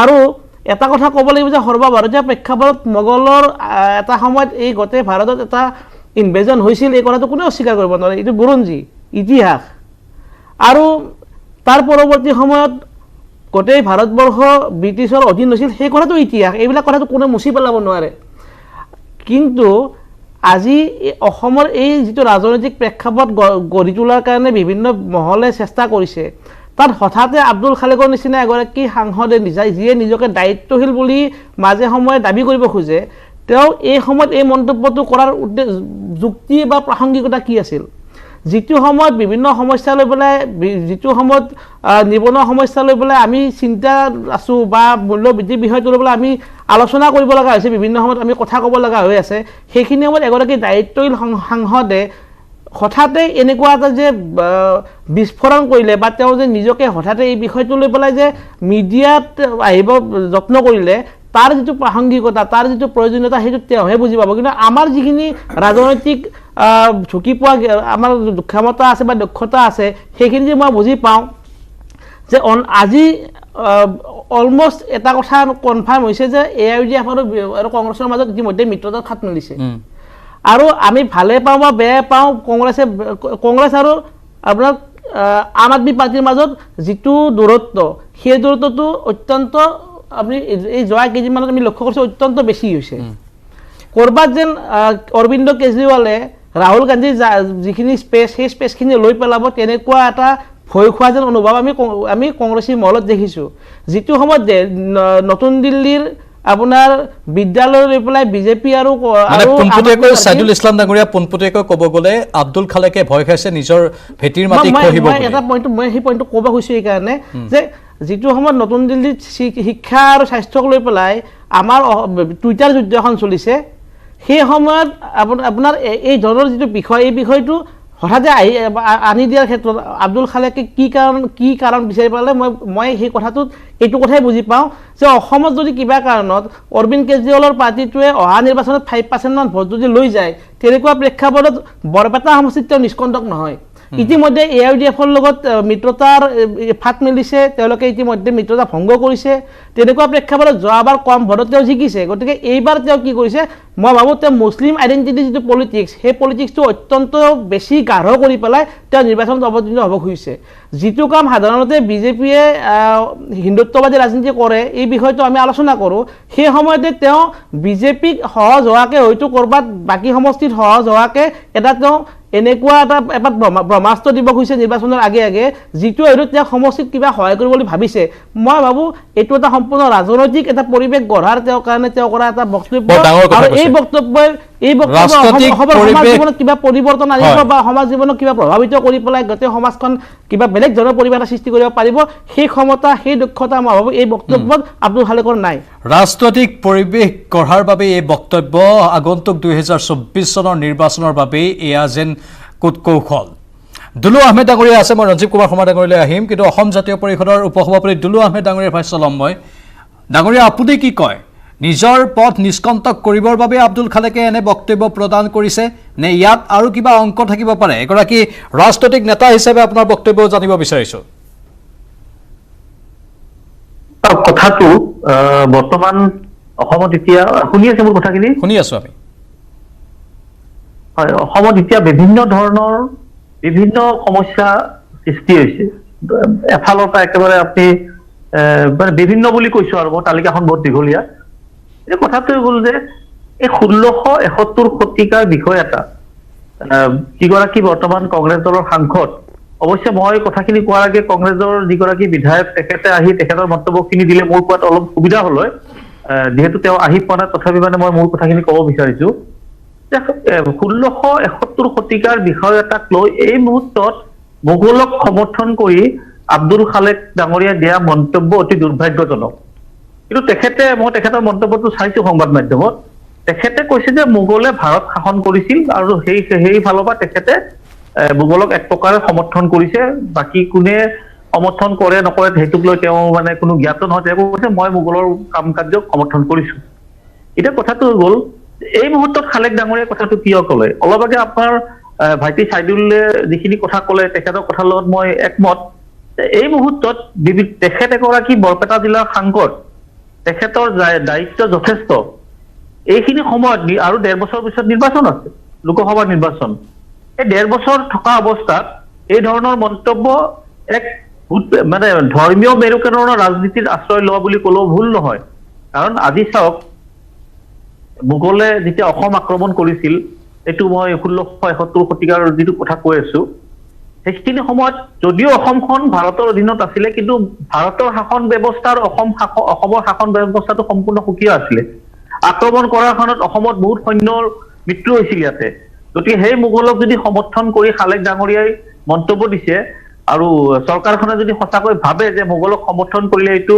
আৰু এটা কথা ক'ব লাগিব যে সৰ্বভাৰতীয় প্ৰেক্ষাপটত মোগলৰ এটা সময়ত এই গোটেই ভাৰতত এটা ইনভেজন হৈছিল, এই কথাটো কোনেও অস্বীকাৰ কৰিব নোৱাৰে। এইটো বুৰঞ্জী ইতিহাস। আৰু তাৰ পৰৱৰ্তী সময়ত গোটেই ভাৰতবৰ্ষ ব্ৰিটিছৰ অধীন হৈছিল, সেই কথাটো ইতিহাস। এইবিলাক কথাটো কোনেও মুচি পেলাব নোৱাৰে। কিন্তু আজি অসমৰ এই যিটো ৰাজনৈতিক প্ৰেক্ষাপট গঢ়ি তোলাৰ কাৰণে বিভিন্ন মহলে চেষ্টা কৰিছে, তাত হঠাতে আব্দুল খালেকৰ নিচিনা এগৰাকী সাংসদে যিয়ে নিজকে দায়িত্বশীল বুলি মাজে সময়ে দাবী কৰিব খোজে, তেওঁ এই সময়ত এই মন্তব্যটো কৰাৰ যুক্তি বা প্ৰাসংগিকতা কি আছিল? যিটো সময়ত বিভিন্ন সমস্যা লৈ পেলাই, যিটো সময়ত নিবনুৱা সমস্যা লৈ পেলাই আমি চিন্তা আছোঁ বা মূল্যবৃদ্ধিৰ বিষয়টো লৈ পেলাই আমি আলোচনা কৰিব লগা হৈছে, বিভিন্ন সময়ত আমি কথা ক'ব লগা হৈ আছে, সেইখিনি সময়ত এগৰাকী দায়িত্বশীল সাংসদে হঠাতে এনেকুৱা এটা যে বিস্ফোৰণ কৰিলে বা তেওঁ যে নিজকে হঠাতে এই বিষয়টো লৈ পেলাই যে মিডিয়াত আহিব যত্ন কৰিলে, তাৰ যিটো প্ৰাসংগিকতা, তাৰ যিটো প্ৰয়োজনীয়তা, সেইটো তেওঁহে বুজি পাব। কিন্তু আমাৰ যিখিনি ৰাজনৈতিক ঝুঁকি পোৱা আমাৰ ক্ষমতা আছে বা দক্ষতা আছে, সেইখিনি যে মই বুজি পাওঁ যে আজি অলমষ্ট এটা কথা কনফাৰ্ম হৈছে যে AIUDF আৰু কংগ্ৰেছৰ মাজত ইতিমধ্যে মিত্ৰতাত খাত মেলিছে। আৰু আমি ভালে পাওঁ বা বেয়া পাওঁ, কংগ্ৰেছ আৰু আপোনাৰ আম আদমি পাৰ্টিৰ মাজত যিটো দূৰত্ব, সেই দূৰত্বটো অত্যন্ত আপুনি এই যোৱা কেইদিনমানত আমি লক্ষ্য কৰিছোঁ অত্যন্ত বেছি হৈছে। ক'ৰবাত যেন অৰবিন্দ কেজৰিৱালে ৰাহুল গান্ধীৰ যিখিনি স্পেচ, সেই স্পেচখিনি লৈ পেলাব, তেনেকুৱা এটা ভয় খোৱা যেন অনুভৱ আমি কংগ্ৰেছী মহলত দেখিছোঁ। যিটো সময়ত নতুন দিল্লীৰ আপোনাৰ বিদ্যালয় লৈ পেলাই বিজেপি আৰু পোনপটীয়াকৈ ছাইদুল ইছলাম ডাঙৰীয়া পোনপটীয়াকৈ ক'ব গ'লে আব্দুল খালেকে ভয় খাইছে নিজৰ ভেটিৰ মাটি খহিব। এটা পইণ্ট মই সেই পইণ্টটো ক'ব খুজিছোঁ এইকাৰণে যে যিটো সময়ত নতুন দিল্লীত শিক্ষা আৰু স্বাস্থ্যক লৈ পেলাই আমাৰ টুইটাৰ যুদ্ধ এখন চলিছে, সেই সময়ত আপোনাৰ এই ধৰণৰ যিটো বিষয়, এই বিষয়টো হঠাতে আনি দিয়াৰ ক্ষেত্ৰত আব্দুল খালেকে কি কাৰণ বিচাৰি পালে, মই সেই কথাটোত এইটো কথাই বুজি পাওঁ যে অসমত যদি কিবা কাৰণত অৰবিন্দ কেজৰিৱালৰ পাৰ্টিটোৱে অহা নিৰ্বাচনত 5% ভোট যদি লৈ যায়, তেনেকুৱা প্ৰেক্ষাপটত বৰপেটা সমষ্টিত তেওঁ নিষ্কণ্টক নহয়। ইতিমধ্যে AIUDFৰ লগত মিত্ৰতাৰ ফাট মেলিছে, তেওঁলোকে ইতিমধ্যে মিত্ৰতা ভংগ কৰিছে। তেনেকুৱা প্ৰেক্ষাপটত যোৱাবাৰ কম ভোটত তেওঁ জিকিছে। গতিকে এইবাৰ তেওঁ কি কৰিছে, মই ভাবোঁ তেওঁ মুছলিম আইডেণ্টিটি যিটো পলিটিক্স, সেই পলিটিক্সটো অত্যন্ত বেছি গাঢ় কৰি পেলাই তেওঁ নিৰ্বাচনত অৱতীৰ্ণ হ'ব খুজিছে। যিটো কাম সাধাৰণতে বিজেপিয়ে হিন্দুত্ববাদী ৰাজনীতি কৰে, এই বিষয়টো আমি আলোচনা কৰোঁ, সেই সময়তে তেওঁ বিজেপিক সহজ হোৱাকৈ, হয়তো ক'ৰবাত বাকী সমষ্টিত সহজ হোৱাকৈ তেওঁ এনেকুৱা এটা ব্ৰহ্মাস্ত্ৰ দিব খুজিছে নিৰ্বাচনৰ আগে আগে, যিটো হয়তো তেওঁ সমষ্টিত কিবা সহায় কৰিব বুলি ভাবিছে। মই ভাবোঁ এইটো এটা সম্পূৰ্ণ ৰাজনৈতিক এটা পৰিৱেশ গঢ়াৰ তেওঁৰ কাৰণে তেওঁ কৰা এটা বক্তব্য, আৰু এই বক্তব্যই সমাজ জীৱনত কিবা পৰিৱৰ্তন আনিব বা সমাজ জীৱনক কিবা প্ৰভাৱিত কৰি পেলাই গোটেই সমাজখন কিবা বেলেগ ধৰণৰ পৰিৱেশ এটা সৃষ্টি কৰিব পাৰিব, সেই ক্ষমতা, সেই দক্ষতা মই ভাবোঁ এই বক্তব্যত আব্দুল খালেকৰ নাই। ৰাজনৈতিক পৰিৱেশ গঢ়াৰ বাবে এই বক্তব্য, আগন্তুক 2024 চনৰ নিৰ্বাচনৰ বাবে এয়া যেন কূটকৌশল। দুলু আহমেদ ডাঙৰীয়া আছে, মই ৰঞ্জীৱ কুমাৰ শৰ্মা ডাঙৰীয়ালৈ আহিম, কিন্তু অসম জাতীয় পৰিষদৰ উপসভাপতি দুলু আহমেদ ডাঙৰীয়াৰ ভাষ্য ল'ম মই। ডাঙৰীয়া, আপুনি কি কয়? নিজৰ পথ নিষ্কণ্টক কৰিবৰ বাবে আব্দুল খালেকে এনে বক্তব্য প্ৰদান কৰিছে নে ইয়াত আৰু কিবা অংক থাকিব পাৰে? এগৰাকী ৰাজনৈতিক নেতা হিচাপে আপোনাৰ বক্তব্য জানিব বিচাৰিছোঁ। কথাটো বৰ্তমান অসমত এতিয়া শুনি আছে মোৰ কথাখিনি? শুনি আছোঁ আমি। হয়, অসমত এতিয়া বিভিন্ন ধৰণৰ বিভিন্ন সমস্যা সৃষ্টি হৈছে। এফালৰ পৰা একেবাৰে আপুনি মানে বিভিন্ন বুলি কৈছো আৰু মই তালিকাখন বহুত দীঘলীয়া। এই কথাটো হ'ল যে এই 1671 শতিকাৰ বিষয় এটা যিগৰাকী বৰ্তমান কংগ্ৰেছ দলৰ সাংসদ, অৱশ্যে মই কথাখিনি কোৱাৰ আগে কংগ্ৰেছৰ যিগৰাকী বিধায়ক তেখেতে আহি তেখেতৰ মন্তব্যখিনি দিলে মোৰ কোৱাত অলপ সুবিধা হ'ল হয়, যিহেতু তেওঁ আহি পোৱা নাই, তথাপি মানে মই মোৰ কথাখিনি ক'ব বিচাৰিছো যে 1671 শতিকাৰ বিষয় এটাক লৈ এই মুহূৰ্তত মোগলক সমৰ্থন কৰি আব্দুল খালেক ডাঙৰীয়াই দিয়া মন্তব্য অতি দুৰ্ভাগ্যজনক। কিন্তু মই তেখেতৰ মন্তব্যটো চাইছো সংবাদ মাধ্যমত, তেখেতে কৈছে যে মোগলে ভাৰত শাসন কৰিছিল আৰু সেই ফালৰ পৰা তেখেতে মোগলক এক প্ৰকাৰে সমৰ্থন কৰিছে, বাকী কোনে সমৰ্থন কৰে নকৰে সেইটোক লৈ তেওঁ মানে কোনো জ্ঞাত নহয়। তেওঁ কৈছে মই মোগলৰ কাম কাৰ্যক সমৰ্থন কৰিছো। এতিয়া কথাটো গ'ল এই মুহূৰ্তত খালেক ডাঙৰীয়াই কথাটো কিয় ক'লে? অলপ আগে আপোনাৰ ভাইটি চাইদুলে যিখিনি কথা ক'লে তেখেতৰ কথাৰ লগত মই একমত। এই মুহূৰ্তত তেখেত এগৰাকী বৰপেটা জিলাৰ সাংসদ, তেখেতৰ দায়িত্ব যথেষ্ট। এইখিনি সময়ত আৰু 1.5 বছৰ পিছত নিৰ্বাচন আছে, লোকসভা নিৰ্বাচন। এই 1.5 বছৰ থকা অৱস্থাত এই ধৰণৰ মন্তব্য এক মানে ধৰ্মীয় মেৰুকৰণৰ ৰাজনীতিৰ আশ্ৰয় লোৱা বুলি ক'লেও ভুল নহয়। কাৰণ আজি চাওক, মোগলে যেতিয়া অসম আক্ৰমণ কৰিছিল, এইটো মই 1671 শতিকাৰ যিটো কথা কৈ আছো, সেইখিনি সময়ত যদিও অসমখন ভাৰতৰ অধীনত আছিলে, কিন্তু ভাৰতৰ শাসন ব্যৱস্থাৰ অসমৰ শাসন ব্যৱস্থাটো সম্পূৰ্ণ সুকীয়া আছিলে। আক্ৰমণ কৰাৰ কাৰণত অসমত বহুত সৈন্যৰ মৃত্যু হৈছিল ইয়াতে। গতিকে সেই মোগলক যদি সমৰ্থন কৰি খালেক ডাঙৰীয়াই মন্তব্য দিছে আৰু চৰকাৰখনে যদি সঁচাকৈ ভাবে যে মোগলক সমৰ্থন কৰিলে এইটো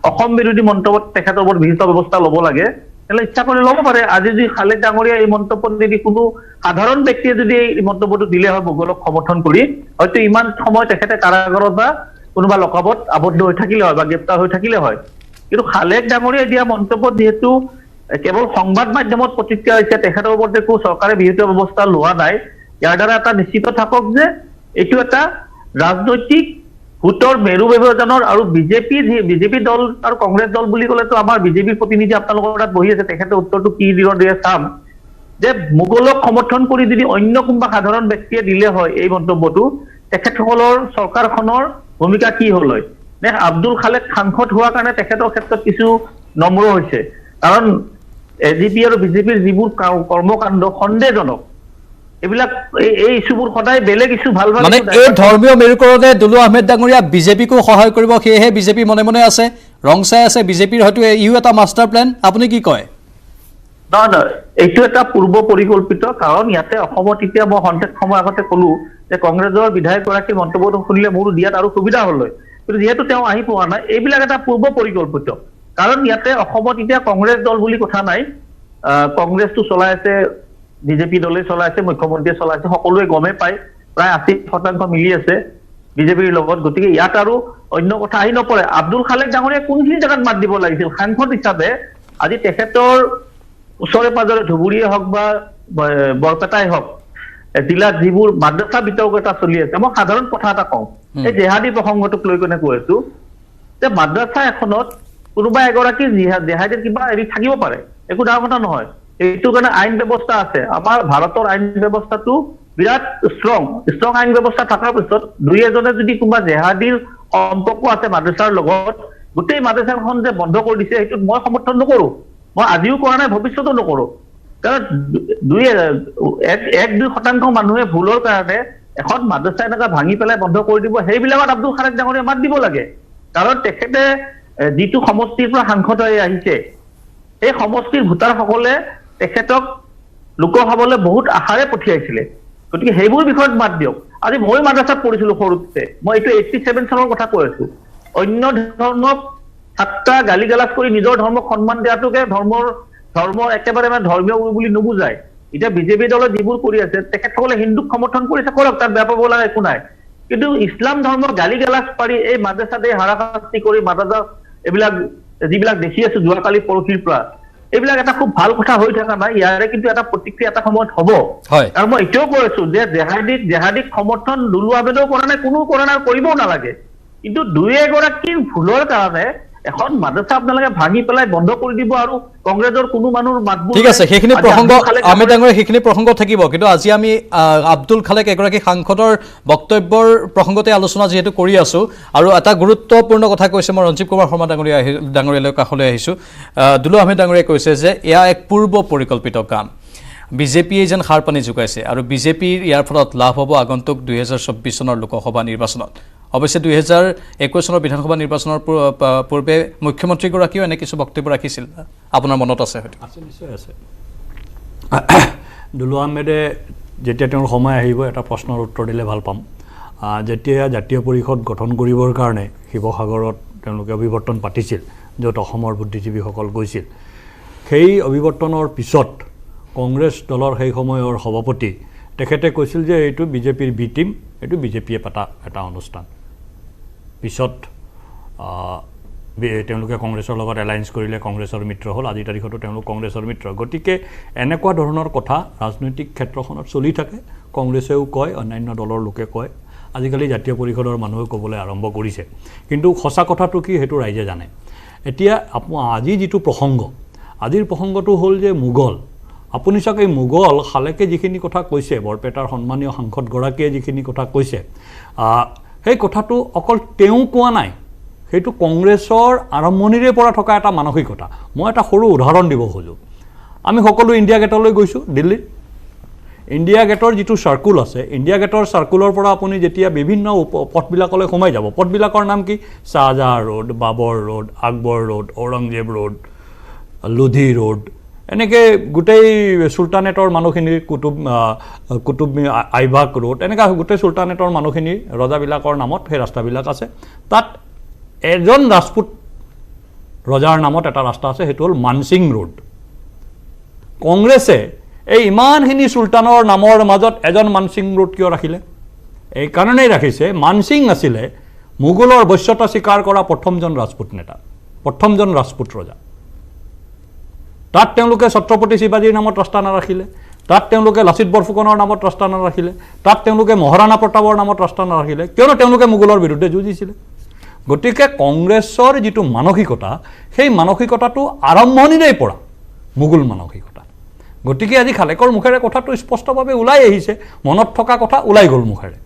অসম বিৰোধী মন্তব্যত তেখেতৰ ওপৰত বিহিত ব্যৱস্থা ল'ব লাগে, তেতিয়াহ'লে ইচ্ছা কৰি ল'ব পাৰে। আজি যদি খালেক ডাঙৰীয়াই এই মন্তব্য যদি কোনো সাধাৰণ ব্যক্তিয়ে যদি এই মন্তব্যটো দিলে হয় মোগলক সমৰ্থন কৰি, হয়তো ইমান সময় তেখেতে কাৰাগাৰত বা কোনোবা লকআপত আবদ্ধ হৈ থাকিলে হয় বা গ্ৰেপ্তাৰ হৈ থাকিলে হয়। কিন্তু খালেক ডাঙৰীয়াই দিয়া মন্তব্যত যিহেতু কেৱল সংবাদ মাধ্যমত প্ৰতিক্ৰিয়া হৈছে, তেখেতৰ ওপৰত একো চৰকাৰে বিহিত ব্যৱস্থা লোৱা নাই, ইয়াৰ দ্বাৰা এটা নিশ্চিত থাকক যে এইটো এটা ৰাজনৈতিক ভোটৰ মেৰু বিভাজনৰ আৰু বিজেপি দল আৰু কংগ্ৰেছ দল বুলি ক'লেতো আমাৰ বিজেপিৰ প্ৰতিনিধি আপোনালোকৰ তাত বহি আছে, তেখেতে উত্তৰটো কি দিয়ে চাম, যে মোগলক সমৰ্থন কৰি যদি অন্য কোনোবা সাধাৰণ ব্যক্তিয়ে দিলে হয় এই মন্তব্যটো, তেখেতসকলৰ চৰকাৰখনৰ ভূমিকা কি হ'ল হয়? নে আব্দুল খালেক সাংসদ হোৱাৰ কাৰণে তেখেতৰ ক্ষেত্ৰত কিছু নম্ৰ হৈছে? কাৰণ এজিপি আৰু বিজেপিৰ যিবোৰ কৰ্মকাণ্ড সন্দেহজনক, এইবিলাক এই ইছ্যুবোৰ সদায় বেলেগ ইছ্যু ভাল মানে এই ধৰ্মীয় মেৰুকৰণে দুলু আহমেদ ডাঙৰীয়া বিজেপিকো সহায় কৰিব, সেয়েহে বিজেপি মনে মনে আছে, ৰং চাই আছে বিজেপিৰ, হয়তো ইও এটা মাষ্টাৰ প্লেন। আপুনি কি কয়? নহয়, এইটো এটা পূৰ্ব পৰিকল্পিত। কাৰণ ইয়াতে অসমত এতিয়া মই সন্তেক সময় আগতে ক'লো যে কংগ্ৰেছৰ বিধায়কগৰাকীৰ মন্তব্যটো শুনিলে মোৰ দিয়াত আৰু সুবিধা হ'ল হয়, কিন্তু যিহেতু তেওঁ আহি পোৱা নাই, এইবিলাক এটা পূৰ্ব পৰিকল্পিত। কাৰণ ইয়াতে অসমত এতিয়া কংগ্ৰেছ দল বুলি কথা নাই, কংগ্ৰেছটো চলাই আছে, বিজেপি দলে চলাই আছে, মুখ্যমন্ত্ৰীয়ে চলাই আছে, সকলোৱে গমেই পায়, প্ৰায় 80% মিলি আছে বিজেপিৰ লগত। গতিকে ইয়াত আৰু অন্য কথা আহি নপৰে। আব্দুল খালেক ডাঙৰীয়াই কোনখিনি জেগাত মাত দিব লাগিছিল সাংসদ হিচাপে? আজি তেখেতৰ ওচৰে পাজৰে ধুবুৰীয়ে হওক বা বৰপেটাই হওক, জিলাত যিবোৰ মাদ্ৰাছা বিতৰ্ক এটা চলি আছে, মই সাধাৰণ কথা এটা কওঁ, এই জেহাদী প্ৰসংগটোক লৈ কেনে কৈ আছো যে মাদ্ৰাছা এখনত কোনোবা এগৰাকী জেহাদীৰ কিবা হেৰি থাকিব পাৰে, একো ডাঙৰ কথা নহয়। এইটো কাৰণে আইন ব্যৱস্থা আছে। আমাৰ ভাৰতৰ আইন ব্যৱস্থাটো বিৰাট ষ্ট্ৰং আইন ব্যৱস্থা থকাৰ পিছত দুই এজনে যদি কোনোবা জেহাদীৰ সম্পৰ্ক আছে মাদ্ৰাছাৰ লগত, গোটেই মাদ্ৰাছাখন যে বন্ধ কৰি দিছে, সেইটোত মই সমৰ্থন নকৰো। মই আজিও কৰা নাই, ভৱিষ্যতো নকৰো। কাৰণ 1-2% মানুহে ভুলৰ কাৰণে এখন মাদ্ৰাছা এনেকুৱা ভাঙি পেলাই বন্ধ কৰি দিব, সেইবিলাকত আব্দুল খালেক ডাঙৰীয়াই মাত দিব লাগে। কাৰণ তেখেতে যিটো সমষ্টিৰ পৰা সাংসদ হৈ আহিছে, সেই সমষ্টিৰ ভোটাৰসকলে তেখেতক লোকসভালৈ বহুত আশাৰে পঠিয়াইছিলে। গতিকে সেইবোৰ বিষয়ত মাত দিয়ক। আজি মই মাদ্ৰাছাত পঢ়িছিলো সৰুতে, মই এইটো 87 চনৰ কথা কৈ আছো। অন্য ধৰ্মক ঠাট্টা গালি গালাজ কৰি নিজৰ ধৰ্মক সন্মান দিয়াটোকে ধৰ্ম একেবাৰে মানে ধৰ্মীয় বুলি নুবুজায়। এতিয়া বিজেপি দলে যিবোৰ কৰি আছে, তেখেতসকলে হিন্দুক সমৰ্থন কৰিছে, কৰক, তাত বেয়া পাব লগা একো নাই। কিন্তু ইছলাম ধৰ্মৰ গালি গালাজ পাৰি এই মাদ্ৰাছাতে হাৰাশাস্তি কৰি মাদ্ৰাছা এইবিলাক যিবিলাক দেখি আছো যোৱাকালি পৰহিৰ পৰা, এইবিলাক এটা খুব ভাল কথা হৈ থকা নাই। ইয়াৰে কিন্তু এটা প্ৰতিক্ৰিয়া এটা সময়ত হ'ব। আৰু মই এতিয়াও কৈ আছো যে জেহাদীক সমৰ্থন দুলু আহমেদেও কৰা নাই, কোনো কৰা নাই, কৰিবও নালাগে। কিন্তু দুই এগৰাকীৰ ভুলৰ কাৰণে এখন মাদ্ৰাছা আপোনালোকে ভাঙি পেলাই বন্ধ কৰি দিব আৰু কংগ্ৰেছৰ কোনো মানুহৰ মাতবোৰ ঠিক আছে, সেইখিনি প্ৰসংগ আহমেদ ডাঙৰীয়া সেইখিনি প্ৰসংগ থাকিব, কিন্তু আজি আমি আব্দুল খালেক এগৰাকী সাংসদৰ বক্তব্যৰ প্ৰসংগতে আলোচনা যিহেতু কৰি আছোঁ, আৰু এটা গুৰুত্বপূৰ্ণ কথা কৈছে, মই ৰঞ্জীৱ কুমাৰ শৰ্মা ডাঙৰীয়ালৈ কাষলৈ আহিছোঁ। দুলু আহমেদ ডাঙৰীয়াই কৈছে যে এয়া এক পূৰ্ব পৰিকল্পিত কাম, বিজেপিয়ে যেন সাৰ পানী যোগাইছে আৰু বিজেপিৰ ইয়াৰ ফলত লাভ হ'ব আগন্তুক 2024 চনৰ লোকসভা নিৰ্বাচনত। অৱশ্যে 2021 চনৰ বিধানসভা নিৰ্বাচনৰ পূৰ্বে মুখ্যমন্ত্ৰীগৰাকীয়েও এনে কিছু বক্তব্য ৰাখিছিল, আপোনাৰ মনত আছে হয়তো? আছে, নিশ্চয় আছে। দুলু আহমেদে যেতিয়া তেওঁৰ সময় আহিব এটা প্ৰশ্নৰ উত্তৰ দিলে ভাল পাম। যেতিয়া জাতীয় পৰিষদ গঠন কৰিবৰ কাৰণে শিৱসাগৰত তেওঁলোকে অভিৱৰ্তন পাতিছিল, য'ত অসমৰ বুদ্ধিজীৱীসকল গৈছিল, সেই অভিৱৰ্তনৰ পিছত কংগ্ৰেছ দলৰ সেই সময়ৰ সভাপতি তেখেতে কৈছিল যে এইটো বিজেপিৰ বি টিম, এইটো বিজেপিয়ে পাতা এটা অনুষ্ঠান। পিছত তেওঁলোকে কংগ্ৰেছৰ লগত এলায়েন্স কৰিলে, কংগ্ৰেছৰ মিত্ৰ হ'ল, আজিৰ তাৰিখতো তেওঁলোক কংগ্ৰেছৰ মিত্ৰ। গতিকে এনেকুৱা ধৰণৰ কথা ৰাজনৈতিক ক্ষেত্ৰখনত চলি থাকে, কংগ্ৰেছেও কয়, অন্যান্য দলৰ লোকে কয়, আজিকালি জাতীয় পৰিষদৰ মানুহে ক'বলৈ আৰম্ভ কৰিছে। কিন্তু সঁচা কথাটো কি সেইটো ৰাইজে জানে। এতিয়া আজি যিটো প্ৰসংগ, আজিৰ প্ৰসংগটো হ'ল যে মোগল। আপুনি চাওক এই মোগল খালেকে যিখিনি কথা কৈছে, বৰপেটাৰ সন্মানীয় সাংসদগৰাকীয়ে যিখিনি কথা কৈছে, সেই কথাটো অকল তেওঁ কোৱা নাই, সেইটো কংগ্ৰেছৰ আৰম্ভণিৰে পৰা থকা এটা মানসিকতা। মই এটা সৰু উদাহৰণ দিব খোজোঁ। আমি সকলো ইণ্ডিয়া গেটলৈ গৈছোঁ দিল্লীত। ইণ্ডিয়া গেটৰ যিটো চাৰ্কুল আছে, ইণ্ডিয়া গেটৰ চাৰ্কুলৰ পৰা আপুনি যেতিয়া বিভিন্ন পথবিলাকলৈ সোমাই যাব, পথবিলাকৰ নাম কি? Shahjahan road, Babur road, Akbar road, Aurangzeb road, Lodi road, এনেকৈ গোটেই চুলতানেটৰ মানুহখিনিৰ কুটুব আইবাক ৰোড, এনেকৈ গোটেই চুলতানেটৰ মানুহখিনিৰ ৰজাবিলাকৰ নামত সেই ৰাস্তাবিলাক আছে। তাত এজন ৰাজপুত ৰজাৰ নামত এটা ৰাস্তা আছে, সেইটো হ'ল মানসিং ৰোড। কংগ্ৰেছে এই ইমানখিনি চুলতানৰ নামৰ মাজত এজন মানসিং ৰোড কিয় ৰাখিলে? এই কাৰণেই ৰাখিছে, মানসিং আছিলে মোগলৰ বশ্যতা স্বীকাৰ কৰা প্ৰথমজন ৰাজপুত নেতা, প্ৰথমজন ৰাজপুত ৰজা। তাত তেওঁলোকে ছত্ৰপতি শিৱাজীৰ নামত ৰাস্তা নাৰাখিলে, তাত তেওঁলোকে লাচিত বৰফুকনৰ নামত ৰাস্তা নাৰাখিলে, তাত তেওঁলোকে মহাৰাণা প্ৰতাপৰ নামত ৰাস্তা নাৰাখিলে, কিয়নো তেওঁলোকে মোগলৰ বিৰুদ্ধে যুঁজিছিলে। গতিকে কংগ্ৰেছৰ যিটো মানসিকতা, সেই মানসিকতাটো আৰম্ভণিৰেই পৰা মোগল মানসিকতা। গতিকে আজি খালেকৰ মুখেৰে কথাটো স্পষ্টভাৱে ওলাই আহিছে, মনত থকা কথা ওলাই গ'ল মুখেৰে।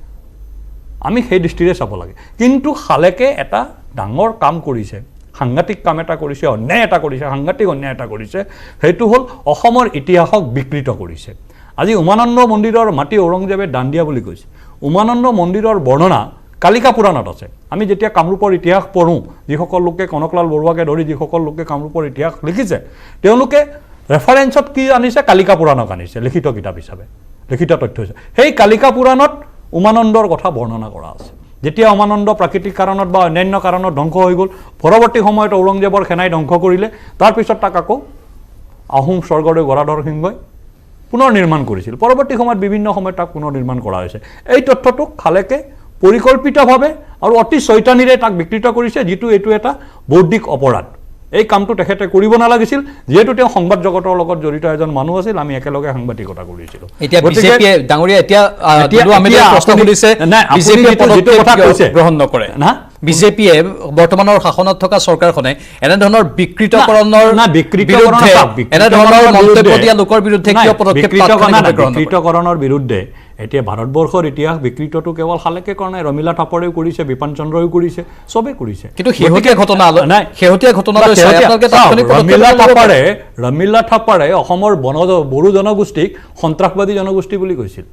আমি সেই দৃষ্টিৰে চাব লাগে। কিন্তু খালেকে এটা ডাঙৰ কাম কৰিছে, সাংঘাতিক কাম এটা কৰিছে, অন্যায় এটা কৰিছে, সাংঘাতিক অন্যায় এটা কৰিছে। সেইটো হ'ল অসমৰ ইতিহাসক বিকৃত কৰিছে। আজি উমানন্দ মন্দিৰৰ মাটি ঔৰংজেবে দান দিয়া বুলি কৈছে। উমানন্দ মন্দিৰৰ বৰ্ণনা কালিকা পুৰাণত আছে। আমি যেতিয়া কামৰূপৰ ইতিহাস পঢ়োঁ, যিসকল লোকে কনকলাল বৰুৱাকে ধৰি যিসকল লোকে কামৰূপৰ ইতিহাস লিখিছে, তেওঁলোকে ৰেফাৰেঞ্চত কি আনিছে? কালিকা পুৰাণক আনিছে, লিখিত কিতাপ হিচাপে, লিখিত তথ্য হিচাপে। সেই কালিকা পুৰাণত উমানন্দৰ কথা বৰ্ণনা কৰা আছে। যেতিয়া উমানন্দ প্ৰাকৃতিক কাৰণত বা অন্যান্য কাৰণত ধ্বংস হৈ গ'ল, পৰৱৰ্তী সময়ত ঔৰংজেবৰ সেনাই ধ্বংস কৰিলে, তাৰপিছত তাক আকৌ আহোম স্বৰ্গদেউ গদাধৰ সিংহই পুনৰ নিৰ্মাণ কৰিছিল। পৰৱৰ্তী সময়ত বিভিন্ন সময়ত তাক পুনৰ নিৰ্মাণ কৰা হৈছে। এই তথ্যটোক খালেকে পৰিকল্পিতভাৱে আৰু অতি চৈতানীৰে তাক বিকৃত কৰিছে, যিটো এইটো এটা বৌদ্ধিক অপৰাধ। এই কামটো তেখেতে কৰিব নালাগিছিল, যিহেতু তেওঁ সংবাদ জগতৰ লগত জড়িত এজন মানুহ আছিল, আমি একেলগে সাংবাদিকতা কৰিছিলোঁ। এতিয়া বিজেপিয়ে ডাঙৰীয়া এতিয়া প্ৰশ্ন সুধিছে গ্ৰহণ নকৰে না, বিজেপিয়ে বৰ্তমানৰ শাসনত থকা চৰকাৰখনে এনেধৰণৰ বিকৃতকৰণৰ বিৰুদ্ধে, এনেধৰণৰ মন্তব্য দিয়া লোকৰ বিৰুদ্ধে কিয় পদক্ষেপ বিকৃতকৰণৰ বিৰুদ্ধে? এতিয়া ভাৰতবৰ্ষৰ ইতিহাস বিকৃতটো কেৱল খালেকে কৰা নাই, ৰমিলা থাপৰেও কৰিছে, বিপান চন্দ্ৰইও কৰিছে, চবেই কৰিছে। কিন্তু শেহতীয়া ঘটনা ৰমিলা থাপাৰে অসমৰ বড়ো জনগোষ্ঠীক সন্ত্ৰাসবাদী জনগোষ্ঠী বুলি কৈছিল।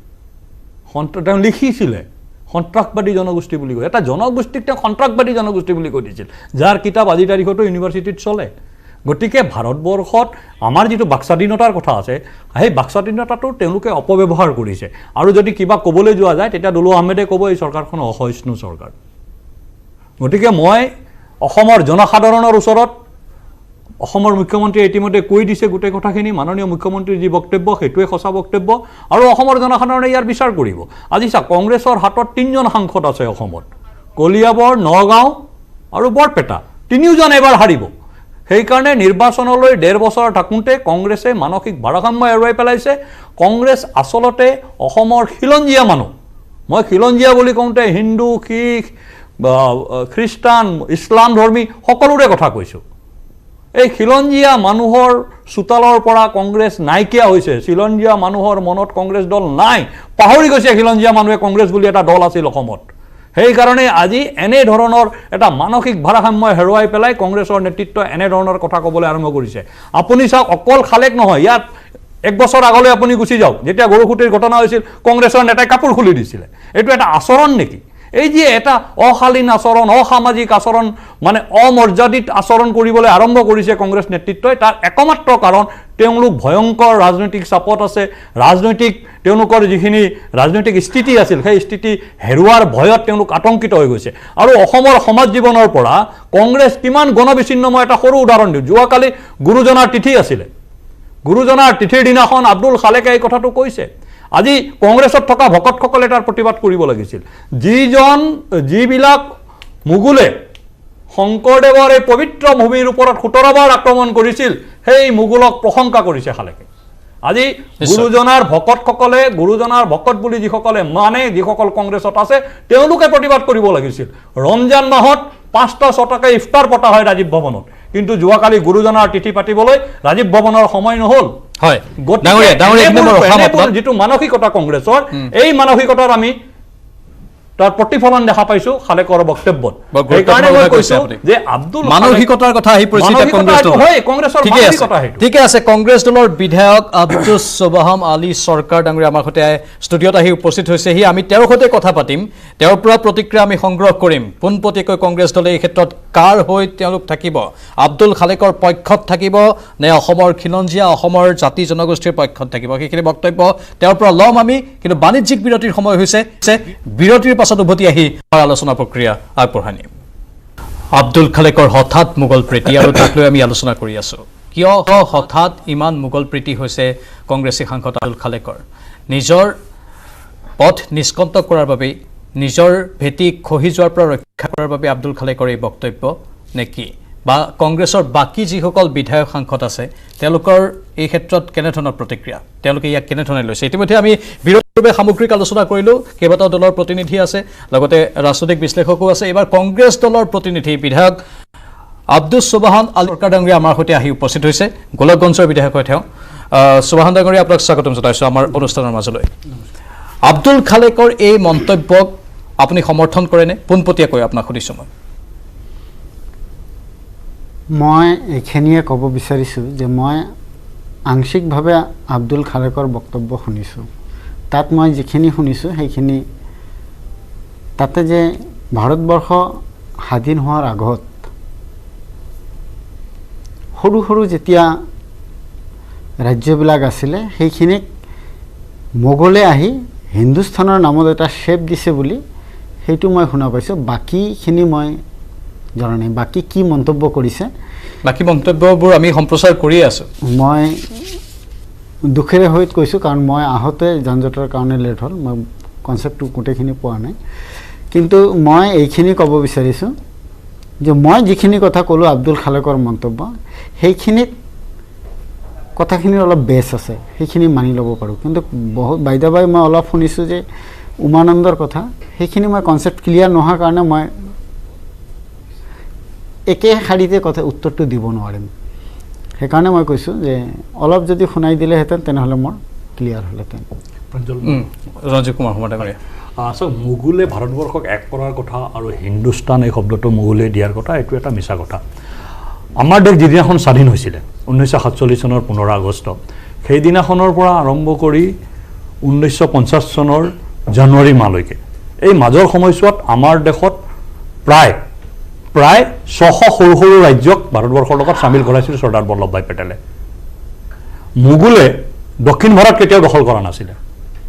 তেওঁ লিখিছিলে সন্ত্ৰাসবাদী জনগোষ্ঠী বুলি কৈ, এটা জনগোষ্ঠীক তেওঁ সন্ত্ৰাসবাদী জনগোষ্ঠী বুলি কৈ দিছিল, যাৰ কিতাপ আজিৰ তাৰিখতো ইউনিভাৰ্চিটিত চলে। গতিকে ভাৰতবৰ্ষত আমাৰ যিটো বাকস্বাধীনতাৰ কথা আছে, সেই বাকস্বাধীনতাটো তেওঁলোকে অপব্যৱহাৰ কৰিছে। আৰু যদি কিবা ক'বলৈ যোৱা যায়, তেতিয়া দুলু আহমেদে ক'ব এই চৰকাৰখন অসহিষ্ণু চৰকাৰ। গতিকে মই অসমৰ জনসাধাৰণৰ ওচৰত, অসমৰ মুখ্যমন্ত্ৰীয়ে ইতিমধ্যে কৈ দিছে গোটেই কথাখিনি, মাননীয় মুখ্যমন্ত্ৰীৰ যি বক্তব্য সেইটোৱে সঁচা বক্তব্য, আৰু অসমৰ জনসাধাৰণে ইয়াৰ বিচাৰ কৰিব। আজি চাওক, কংগ্ৰেছৰ হাতত 3জন সাংসদ আছে অসমত, কলিয়াবৰ, নগাঁও আৰু বৰপেটা, তিনিওজন এবাৰ হাৰিব। সেইকাৰণে নিৰ্বাচনলৈ 1.5 বছৰ থাকোঁতে কংগ্ৰেছে মানসিক ভাৰসাম্য এৰুৱাই পেলাইছে। কংগ্ৰেছ আচলতে অসমৰ খিলঞ্জীয়া মানুহ, মই খিলঞ্জীয়া বুলি কওঁতে হিন্দু, শিখ, খ্ৰীষ্টান ইছলাম ধৰ্মী সকলোৰে কথা কৈছোঁ। এই খিলঞ্জীয়া মানুহৰ চোতালৰ পৰা কংগ্ৰেছ নাইকিয়া হৈছে। খিলঞ্জীয়া মানুহৰ মনত কংগ্ৰেছ দল নাই, পাহৰি গৈছে খিলঞ্জীয়া মানুহে কংগ্ৰেছ বুলি এটা দল আছিল অসমত। সেইকাৰণে আজি এনেধৰণৰ এটা মানসিক ভাৰসাম্য হেৰুৱাই পেলাই কংগ্ৰেছৰ নেতৃত্বই এনেধৰণৰ কথা ক'বলৈ আৰম্ভ কৰিছে। আপুনি চাওক, অকল খালেক নহয়, ইয়াত 1 বছৰ আগলৈ আপুনি গুচি যাওক, যেতিয়া গৰুসুটিৰ ঘটনা হৈছিল কংগ্ৰেছৰ নেতাই কাপোৰ খুলি দিছিলে। এইটো এটা আচৰণ নেকি? এই যে এটা অশালীন আচৰণ, অসামাজিক আচৰণ, মানে অমৰ্যাদিত আচৰণ কৰিবলৈ আৰম্ভ কৰিছে কংগ্ৰেছ নেতৃত্বই, তাৰ একমাত্ৰ কাৰণ তেওঁলোক ভয়ংকৰ ৰাজনৈতিক চাপত আছে। তেওঁলোকৰ যিখিনি ৰাজনৈতিক স্থিতি আছিল সেই স্থিতি হেৰুৱাৰ ভয়ত তেওঁলোক আতংকিত হৈ গৈছে। আৰু অসমৰ সমাজ জীৱনৰ পৰা কংগ্ৰেছ কিমান গণবিচ্ছিন্ন, মই এটা সৰু উদাহৰণ দিওঁ। যোৱাকালি গুৰুজনাৰ তিথি আছিলে। গুৰুজনাৰ তিথিৰ দিনাখন আব্দুল খালেকে এই কথাটো কৈছে। আজি কংগ্ৰেছত থকা ভকতসকলে তাৰ প্ৰতিবাদ কৰিব লাগিছিল। যিবিলাক মুগুলে শংকৰদেৱৰ এই পবিত্ৰ ভূমিৰ ওপৰত 17 বাৰ আক্ৰমণ কৰিছিল, সেই মুগুলক প্ৰশংসা কৰিছে খালেকে। আজি গুৰুজনাৰ ভকতসকলে, গুৰুজনাৰ ভকত বুলি যিসকলে মানে, যিসকল কংগ্ৰেছত আছে, তেওঁলোকে প্ৰতিবাদ কৰিব লাগিছিল। ৰমজান মাহত 5টা-6টাকৈ ইফতাৰ পতা হয় ৰাজীৱ ভৱনত, কিন্তু যোৱাকালি গুৰুজনাৰ তিথি পাতিবলৈ ৰাজীৱ ভৱনৰ সময় নহ'ল। হয়, যিটো মানসিকতা কংগ্ৰেছৰ, এই মানসিকতাৰ আমি তাৰ প্ৰতিফলন দেখা পাইছো খালেকৰ বক্তব্যত। সেইকাৰণে মই কৈছো যে আব্দুল মানসিকতাৰ কথা আহি পৰিছে কংগ্ৰেছৰ। ঠিকে আছে, কংগ্ৰেছ দলৰ বিধায়ক আব্দুল সুবহান আলী চৰকাৰ ডাঙৰীয়া আমাৰ সৈতে ষ্টুডিঅ'ত আহি উপস্থিত হৈছেহি। আমি তেওঁৰ সৈতে কথা পাতিম, তেওঁৰ পৰা প্ৰতিক্ৰিয়া আমি সংগ্ৰহ কৰিম। পোনপটীয়াকৈ কংগ্ৰেছ দলে এই ক্ষেত্ৰত কাৰ হৈ তেওঁলোক থাকিব? আব্দুল খালেকৰ পক্ষত থাকিব নে অসমৰ খিলঞ্জীয়া, অসমৰ জাতি জনগোষ্ঠীৰ পক্ষত থাকিব? সেইখিনি বক্তব্য তেওঁৰ পৰা ল'ম আমি। কিন্তু বাণিজ্যিক বিৰতিৰ সময় হৈছে, বিৰতিৰ পাছত উভতি আহি আলোচনা প্ৰক্ৰিয়া আগবঢ়াই নিম। আব্দুল খালেকৰ হঠাৎ মোগল প্ৰীতি, আৰু তাক লৈ আমি আলোচনা কৰি আছো। কিয় হঠাৎ ইমান মোগল প্ৰীতি হৈছে কংগ্ৰেছী সাংসদ আব্দুল খালেকৰ? নিজৰ পথ নিষ্কন্ত কৰাৰ বাবে, নিজৰ ভেটি খহি যোৱাৰ পৰা ৰক্ষা কৰাৰ বাবে আব্দুল খালেকৰ এই বক্তব্য নে কি? বা কংগ্ৰেছৰ বাকী যিসকল বিধায়ক সাংসদ আছে তেওঁলোকৰ এই ক্ষেত্ৰত কেনেধৰণৰ প্ৰতিক্ৰিয়া, তেওঁলোকে ইয়াক কেনেধৰণে লৈছে? ইতিমধ্যে আমি বিৰোধীভাৱে সামগ্ৰিক আলোচনা কৰিলোঁ। কেইবাটাও দলৰ প্ৰতিনিধি আছে, লগতে ৰাজনৈতিক বিশ্লেষকো আছে। এইবাৰ কংগ্ৰেছ দলৰ প্ৰতিনিধি বিধায়ক আব্দুল সুবহান আলী চৰকাৰ ডাঙৰীয়া আমাৰ সৈতে আহি উপস্থিত হৈছে। গোলকগঞ্জৰ বিধায়ক হয় তেওঁ। সুবহান ডাঙৰীয়া, আপোনাক স্বাগতম জনাইছোঁ আমাৰ অনুষ্ঠানৰ মাজলৈ। আব্দুল খালেকৰ এই মন্তব্যক আপুনি সমৰ্থন কৰেনে? পোনপটীয়াকৈ আপোনাক সুধিছোঁ মই এইখিনিয়ে ক'ব বিচাৰিছোঁ যে মই আংশিকভাৱে আব্দুল খালেকৰ বক্তব্য শুনিছোঁ। তাত মই যিখিনি শুনিছোঁ সেইখিনি, তাতে যে ভাৰতবৰ্ষ স্বাধীন হোৱাৰ আগত সৰু সৰু যেতিয়া ৰাজ্যবিলাক আছিলে সেইখিনিক মোগলে আহি হিন্দুস্তানৰ নামত এটা শ্বেপ দিছে বুলি সেইটো মই শুনা পাইছোঁ। বাকীখিনি মই জনা নাই, বাকী কি মন্তব্য কৰিছে। বাকী মন্তব্যবোৰ আমি সম্প্ৰচাৰ কৰিয়ে আছোঁ। মই দুখেৰে সহিত কৈছোঁ, কাৰণ মই আহোঁতে যান জঁটৰ কাৰণে লেট হ'ল, মই কনচেপ্টটো গোটেইখিনি পোৱা নাই। কিন্তু মই এইখিনি ক'ব বিচাৰিছোঁ যে মই যিখিনি কথা ক'লোঁ আব্দুল খালেকৰ মন্তব্য, সেইখিনিত কথাখিনিৰ অলপ বেছ আছে, সেইখিনি মানি ল'ব পাৰোঁ। কিন্তু বহুত বাইদাবাই মই অলপ শুনিছোঁ যে উমানন্দৰ কথা, সেইখিনি মই কনচেপ্ট ক্লিয়াৰ নোহোৱাৰ কাৰণে মই একে শাৰীতে কথা উত্তৰটো দিব নোৱাৰিম। সেইকাৰণে মই কৈছোঁ যে অলপ যদি শুনাই দিলেহেঁতেন তেনেহ'লে মোৰ ক্লিয়াৰ হ'লহেঁতেন। ৰঞ্জিত কুমাৰ শৰ্মা ডাঙৰীয়া, মুগুলে ভাৰতবৰ্ষক এক কৰাৰ কথা আৰু হিন্দুস্তান এই শব্দটো মুগুলে দিয়াৰ কথা, এইটো এটা মিছা কথা। আমাৰ দেশ যিদিনাখন স্বাধীন হৈছিলে 1947 চনৰ 15 আগষ্ট, সেইদিনাখনৰ পৰা আৰম্ভ কৰি 1950 চনৰ জানুৱাৰী মাহলৈকে এই মাজৰ সময়ছোৱাত আমাৰ দেশত প্ৰায় 600 সৰু সৰু ৰাজ্যক ভাৰতবৰ্ষৰ লগত চামিল কৰাইছিল চৰ্দাৰ বল্লভভাই পেটেলে। মুগুলে দক্ষিণ ভাৰত কেতিয়াও দখল কৰা নাছিলে।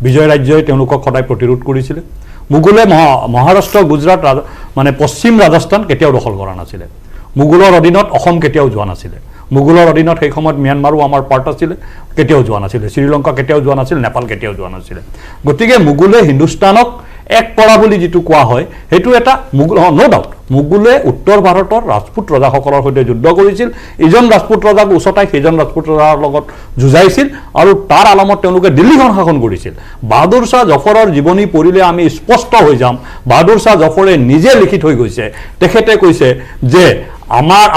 বিজয় ৰাজ্যই তেওঁলোকক সদায় প্ৰতিৰোধ কৰিছিলে। মুগুলে মহাৰাষ্ট্ৰ, গুজৰাট, মানে পশ্চিম ৰাজস্থান কেতিয়াও দখল কৰা নাছিলে। মুগুলৰ অধীনত অসম কেতিয়াও যোৱা নাছিলে। মুগুলৰ অধীনত সেই সময়ত ম্যানমাৰো আমাৰ পাৰ্ট আছিলে, কেতিয়াও যোৱা নাছিলে। শ্ৰীলংকা কেতিয়াও যোৱা নাছিল, নেপাল কেতিয়াও যোৱা নাছিলে। গতিকে মুগুলে হিন্দুস্তানক এক কৰা বুলি যিটো কোৱা হয় সেইটো এটা মুগুল, ন' ডাউট মোগলে উত্তৰ ভাৰতৰ ৰাজপুত ৰজাসকলৰ সৈতে যুদ্ধ কৰিছিল ইজন ৰাজপুত ৰজাক উচতাই সেইজন ৰাজপুত ৰজাৰ লগত যুঁজাইছিল আৰু তাৰ আলমত তেওঁলোকে দিল্লীখন শাসন কৰিছিল বাহাদুৰ শ্বাহ জফৰৰ জীৱনী পঢ়িলে আমি স্পষ্ট হৈ যাম বাহাদুৰ শ্বাহ জফৰে নিজে লিখি থৈ গৈছে তেখেতে কৈছে যে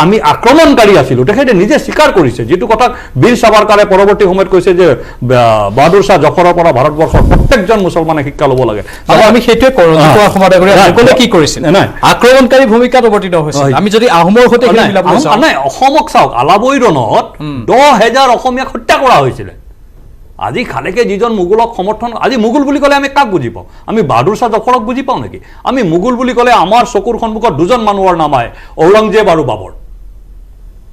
আমি আক্ৰমণকাৰী আছিলোঁ তেখেতে নিজে স্বীকাৰ কৰিছে যিটো কথা বীৰ সাভাৰকাৰে পৰৱৰ্তী সময়ত কৈছে যে বাহাদুৰ শ্বাহ জফৰৰ পৰা ভাৰতবৰ্ষৰ প্ৰত্যেকজন মুছলমানে শিক্ষা ল'ব লাগে আমি সেইটোৱে কৰোঁ মোগলে কি কৰিছিল আক্ৰমণকাৰী ভূমিকাত অৱতীৰ্ণ হৈছিল আমি যদি আহোমৰ সৈতে নাই অসমক চাওক আলাবৈৰণত 10,000 অসমীয়াক হত্যা কৰা হৈছিলে আজি খালেকে যিজন মোগলক সমৰ্থন আজি মোগল বুলি ক'লে আমি কাক বুজি পাওঁ আমি বাহাদুৰ শ্বাহ জফৰক বুজি পাওঁ নেকি আমি মোগল বুলি ক'লে আমাৰ চকুৰ সন্মুখত দুজন মানুহৰ নাম আহে ঔৰংজেব আৰু বাবৰ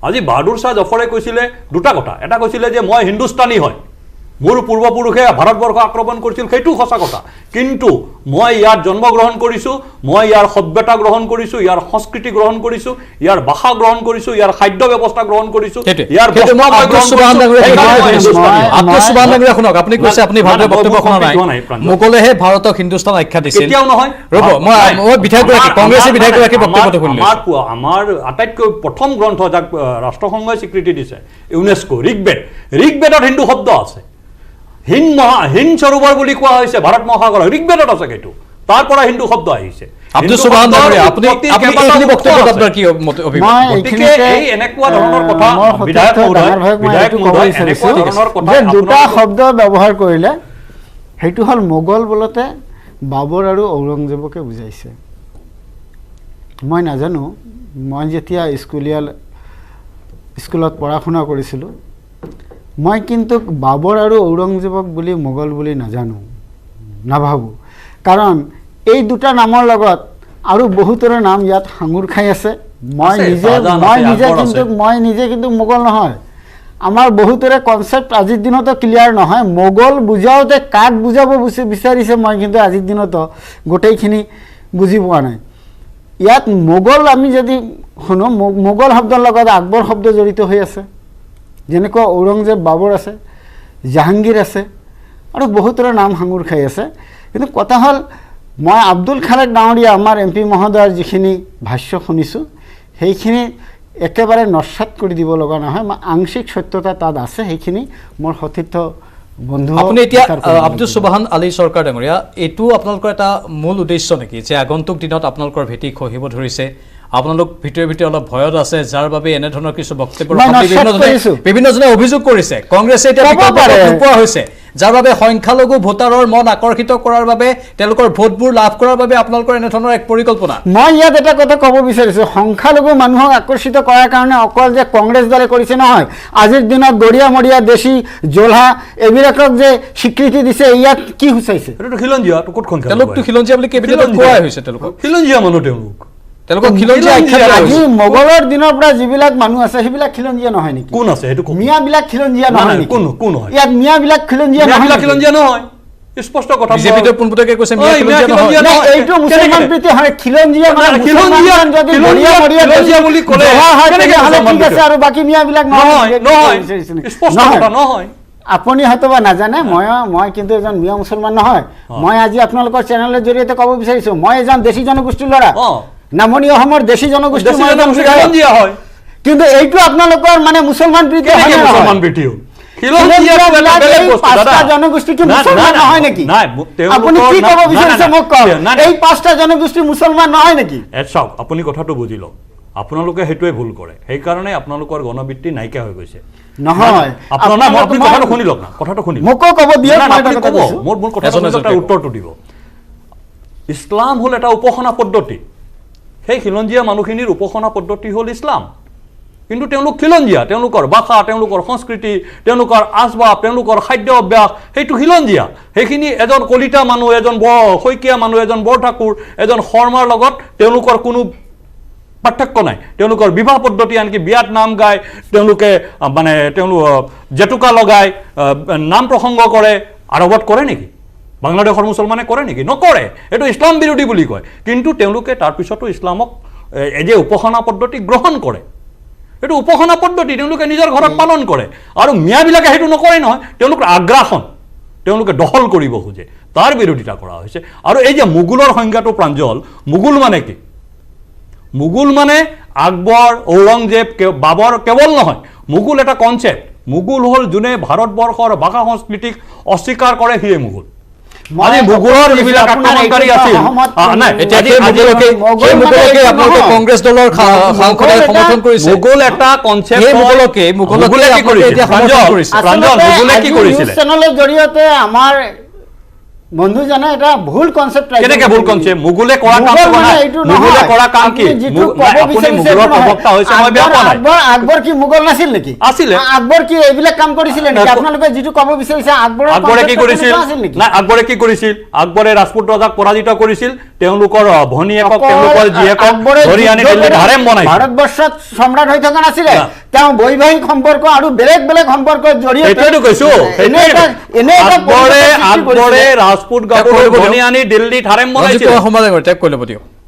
আজি বাহাদুৰ শ্বাহ জফৰে কৈছিলে দুটা কথা এটা কৈছিলে যে মই হিন্দুস্তানী হয় মোৰ পূৰ্বপুৰুষে ভাৰতবৰ্ষ আক্ৰমণ কৰিছিল সেইটো সঁচা কথা কিন্তু মই ইয়াত জন্মগ্ৰহণ কৰিছোঁ মই ইয়াৰ সভ্যতা গ্ৰহণ কৰিছোঁ ইয়াৰ সংস্কৃতি গ্ৰহণ কৰিছোঁ ইয়াৰ ভাষা গ্ৰহণ কৰিছোঁ ইয়াৰ খাদ্য ব্যৱস্থা গ্ৰহণ কৰিছোঁ ইয়াৰ শুনক আপুনি কৈছে আপুনি ভালদৰে বক্তব্য শুনা নাই মোগলেহে ভাৰতক হিন্দুস্তান আখ্যা দিছিল কেতিয়াও নহয় ৰ'ব মই বিধায়কগৰাকী কংগ্ৰেছী বিধায়কগৰাকী বক্তব্যটো শুনিলোঁ আমাৰ আটাইতকৈ প্ৰথম গ্ৰন্থ যাক ৰাষ্ট্ৰসংঘই স্বীকৃতি দিছে ইউনেস্কো ঋগবেদত হিন্দু শব্দ আছে হিন সৰোবৰ বুলি কোৱা হৈছে ভাৰত মহাসাগৰ ঋগবেদত আছে সেইটো তাৰ পৰা হিন্দু শব্দ আহিছে আব্দুল সুবহান ডাঙৰীয়া আপুনি এইখিনি বক্তব্যত আপোনাৰ কি অভিমত গতিকে এই এনেকুৱা ধৰণৰ কথা বিধায়ক যে দুটা শব্দ ব্যৱহাৰ কৰিলে সেইটো হ'ল মোগল বলতে বাবৰ আৰু ঔৰংজেবকে বুজাইছে মই নাজানো মই যেতিয়া স্কুলত পঢ়া শুনা কৰিছিলোঁ মই কিন্তু বাবৰ আৰু ঔৰংজেবক বুলি মোগল বুলি নাভাবোঁ কাৰণ এই দুটা নামৰ লগত আৰু বহুতৰে নাম ইয়াত সাঙুৰ খাই আছে মই নিজে কিন্তু মোগল নহয় আমাৰ বহুতৰে কনচেপ্ট আজিৰ দিনতো ক্লিয়াৰ নহয় মোগল বুজাওঁতে কাক বুজাব বিচাৰিছে মই কিন্তু আজিৰ দিনতো গোটেইখিনি বুজি পোৱা নাই ইয়াত মোগল আমি যদি শুনো মোগল শব্দৰ লগত আকবৰ শব্দ জড়িত হৈ আছে যেনেকুৱা ঔৰংজেব বাবৰ আছে জাহাংগীৰ আছে আৰু বহুতৰে নাম সাঙুৰ খাই আছে কিন্তু কথা হ'ল মই আব্দুল খালেক ডাঙৰীয়া আমাৰ MP মহোদয়ৰ যিখিনি ভাষ্য শুনিছোঁ সেইখিনি একেবাৰে নস্যাৎ কৰি দিব লগা নহয় আংশিক সত্যতা তাত আছে সেইখিনি মোৰ সতীৰ্থ বন্ধু আপুনি এতিয়া আব্দুল সুবহান আলী চৰকাৰ ডাঙৰীয়া এইটো আপোনালোকৰ এটা মূল উদ্দেশ্য নেকি যে আগন্তুক দিনত আপোনালোকৰ ভেটি খহিব ধৰিছে আপোনালোক ভিতৰে অলপ ভয়ত আছে যাৰ বাবে এনে ধৰণৰ কিছু বক্তব্য বিভিন্নজনে অভিযোগ কৰিছে কংগ্ৰেছে এতিয়া নোপোৱা হৈছে যাৰ বাবে সংখ্যালঘু ভোটাৰৰ মন আকৰ্ষিত কৰাৰ বাবে তেওঁলোকৰ ভোটবোৰ লাভ কৰাৰ বাবে আপোনালোকৰ এনে ধৰণৰ এক পৰিকল্পনা মই ইয়াত এটা কথা ক'ব বিচাৰিছোঁ সংখ্যালঘু মানুহক আকৰ্ষিত কৰাৰ কাৰণে অকল যে কংগ্ৰেছ দলে কৰিছে নহয় আজিৰ দিনত গৰিয়া মৰিয়া দেশী জোলহা এইবিলাকক যে স্বীকৃতি দিছে ইয়াত কি সূচাইছে এইটো খিলঞ্জীয়া তেওঁলোকতো খিলঞ্জীয়া বুলি কেবিনেটত কোৱাই হৈছে তেওঁলোকক খিলঞ্জীয়া মানুহ তেওঁলোকক খিলঞ্জীয়া আজি মোগলৰ দিনৰ পৰা যিবিলাক মানুহ আছে সেইবিলাক খিলঞ্জীয়া নহয় নেকি কোন আছে এইটো মিয়াবিলাক খিলঞ্জীয়া নহয় নেকি কোন হয় ইয়াত মিয়াবিলাক খিলঞ্জীয়া নহয় স্পষ্ট কথা বিজেপিটো পোনপটীয়াকৈ কৈছে মিয়া খিলঞ্জীয়া নহয় এইটো মুছলমান প্ৰীতি হয় খিলঞ্জীয়া মানে খিলঞ্জীয়া যদি গৰিয়া মৰিয়া খিলঞ্জীয়া বুলি ক'লে ঠিক আছে আৰু বাকী মিয়াবিলাক নহয় স্পষ্ট কথা নহয় আপুনি হয়তো বা নাজানে মই কিন্তু এজন মিয়া মুছলমান নহয় মই আজি আপোনালোকৰ চেনেলৰ জৰিয়তে ক'ব বিচাৰিছোঁ মই এজন দেশী জনগোষ্ঠীৰ ল'ৰা নামনি অসমৰ দেশী জনগোষ্ঠী হয় কিন্তু এইটো আপোনালোকৰ মানে মুছলমান প্ৰীতি জনগোষ্ঠী কি মুছলমান নহয় নেকি আপুনি কি ক'ব বিচাৰিছে মোক কওক এই 5টা জনগোষ্ঠী মুছলমান নহয় নেকি চাওক আপুনি কথাটো বুজি লওক আপোনালোকে সেইটোৱে ভুল কৰে সেইকাৰণে আপোনালোকৰ গণবৃত্তি নাইকিয়া হৈ গৈছে নহয় আপুনি কথাটো শুনি লওক না কথাটো শুনি মোকো ক'ব দিয়ক মোৰ কথাটো উত্তৰটো দিব ইছলাম হ'ল এটা উপাসনা পদ্ধতি সেই খিলঞ্জীয়া মানুহখিনিৰ উপাসনা পদ্ধতি হ'ল ইছলাম কিন্তু তেওঁলোক খিলঞ্জীয়া তেওঁলোকৰ ভাষা তেওঁলোকৰ সংস্কৃতি তেওঁলোকৰ আচবাব তেওঁলোকৰ খাদ্য অভ্যাস সেইটো খিলঞ্জীয়া সেইখিনি এজন কলিতা মানুহ এজন শইকীয়া মানুহ এজন বৰঠাকুৰ এজন শৰ্মাৰ লগত তেওঁলোকৰ কোনো পাৰ্থক্য নাই তেওঁলোকৰ বিবাহ পদ্ধতি আনকি বিয়াত নাম গায় তেওঁলোকে মানে তেওঁলোক জেতুকা লগায় নাম প্ৰসংগ কৰে আৰৱত কৰে নেকি বাংলাদেশৰ মুছলমানে কৰে নেকি নকৰে এইটো ইছলাম বিৰোধী বুলি কয় কিন্তু তেওঁলোকে তাৰপিছতো ইছলামক এই যে উপাসনা পদ্ধতি গ্ৰহণ কৰে এইটো উপাসনা পদ্ধতি তেওঁলোকে নিজৰ ঘৰত পালন কৰে আৰু মিয়াবিলাকে সেইটো নকৰে নহয় তেওঁলোকৰ আগ্ৰাসন তেওঁলোকে দখল কৰিব খোজে তাৰ বিৰোধিতা কৰা হৈছে আৰু এই যে মোগলৰ সংজ্ঞাটো প্ৰাঞ্জল মোগল মানে কি মুঘল মানে আকবৰ ঔৰংজেব বাবৰ কেৱল নহয় মুঘল এটা কনচেপ্ট মুঘল হ'ল যোনে ভাৰতবৰ্ষৰ ভাষা সংস্কৃতিক অস্বীকাৰ কৰে সিয়ে মুঘল আজি মুঘলৰ যিবিলাক আক্ৰমণকাৰী আছিল কংগ্ৰেছ দলৰ সাংসদে সমৰ্থন কৰিছে মুঘল এটা কনচেপ্ট মুঘলে কি কৰিছিলে চেনেলৰ জৰিয়তে আমাৰ বন্ধুজনে এটা ভুল কনচেপ্ট কেনেকে ভুল কনচেপ্ট মুঘলে কৰা কাম কি আপুনি মুঘলৰ প্ৰবক্তা হৈছে মই বেয়া পোৱা নাই আকবৰ কি মুঘল নাছিল নেকি আছিলে আকবৰ কি এইবিলাক কাম কৰিছিলে নেকি আপোনালোকে যিটো ক'ব বিচাৰিছে আকবৰে কি কৰিছিল নাই আকবৰে কি কৰিছিল আকবৰে ৰাজপুত ৰজাক পৰাজিত কৰিছিল তেওঁলোকৰ ভনীয়েকক তেওঁলোকৰ জীয়েকক ধৰি আনি দিল্লীত হাৰেম বনাইছিল ভাৰতবৰ্ষত সম্ৰাট হৈ থকা নাছিলে তেওঁ বৈবাহিক সম্পৰ্ক আৰু বেলেগ বেলেগ সম্পৰ্কৰ জৰিয়তে এইটোৱেতো কৈছো আকবৰে ৰাজপুত গাভৰু ধৰি আনি দিল্লীত হাৰেম বনাইছিল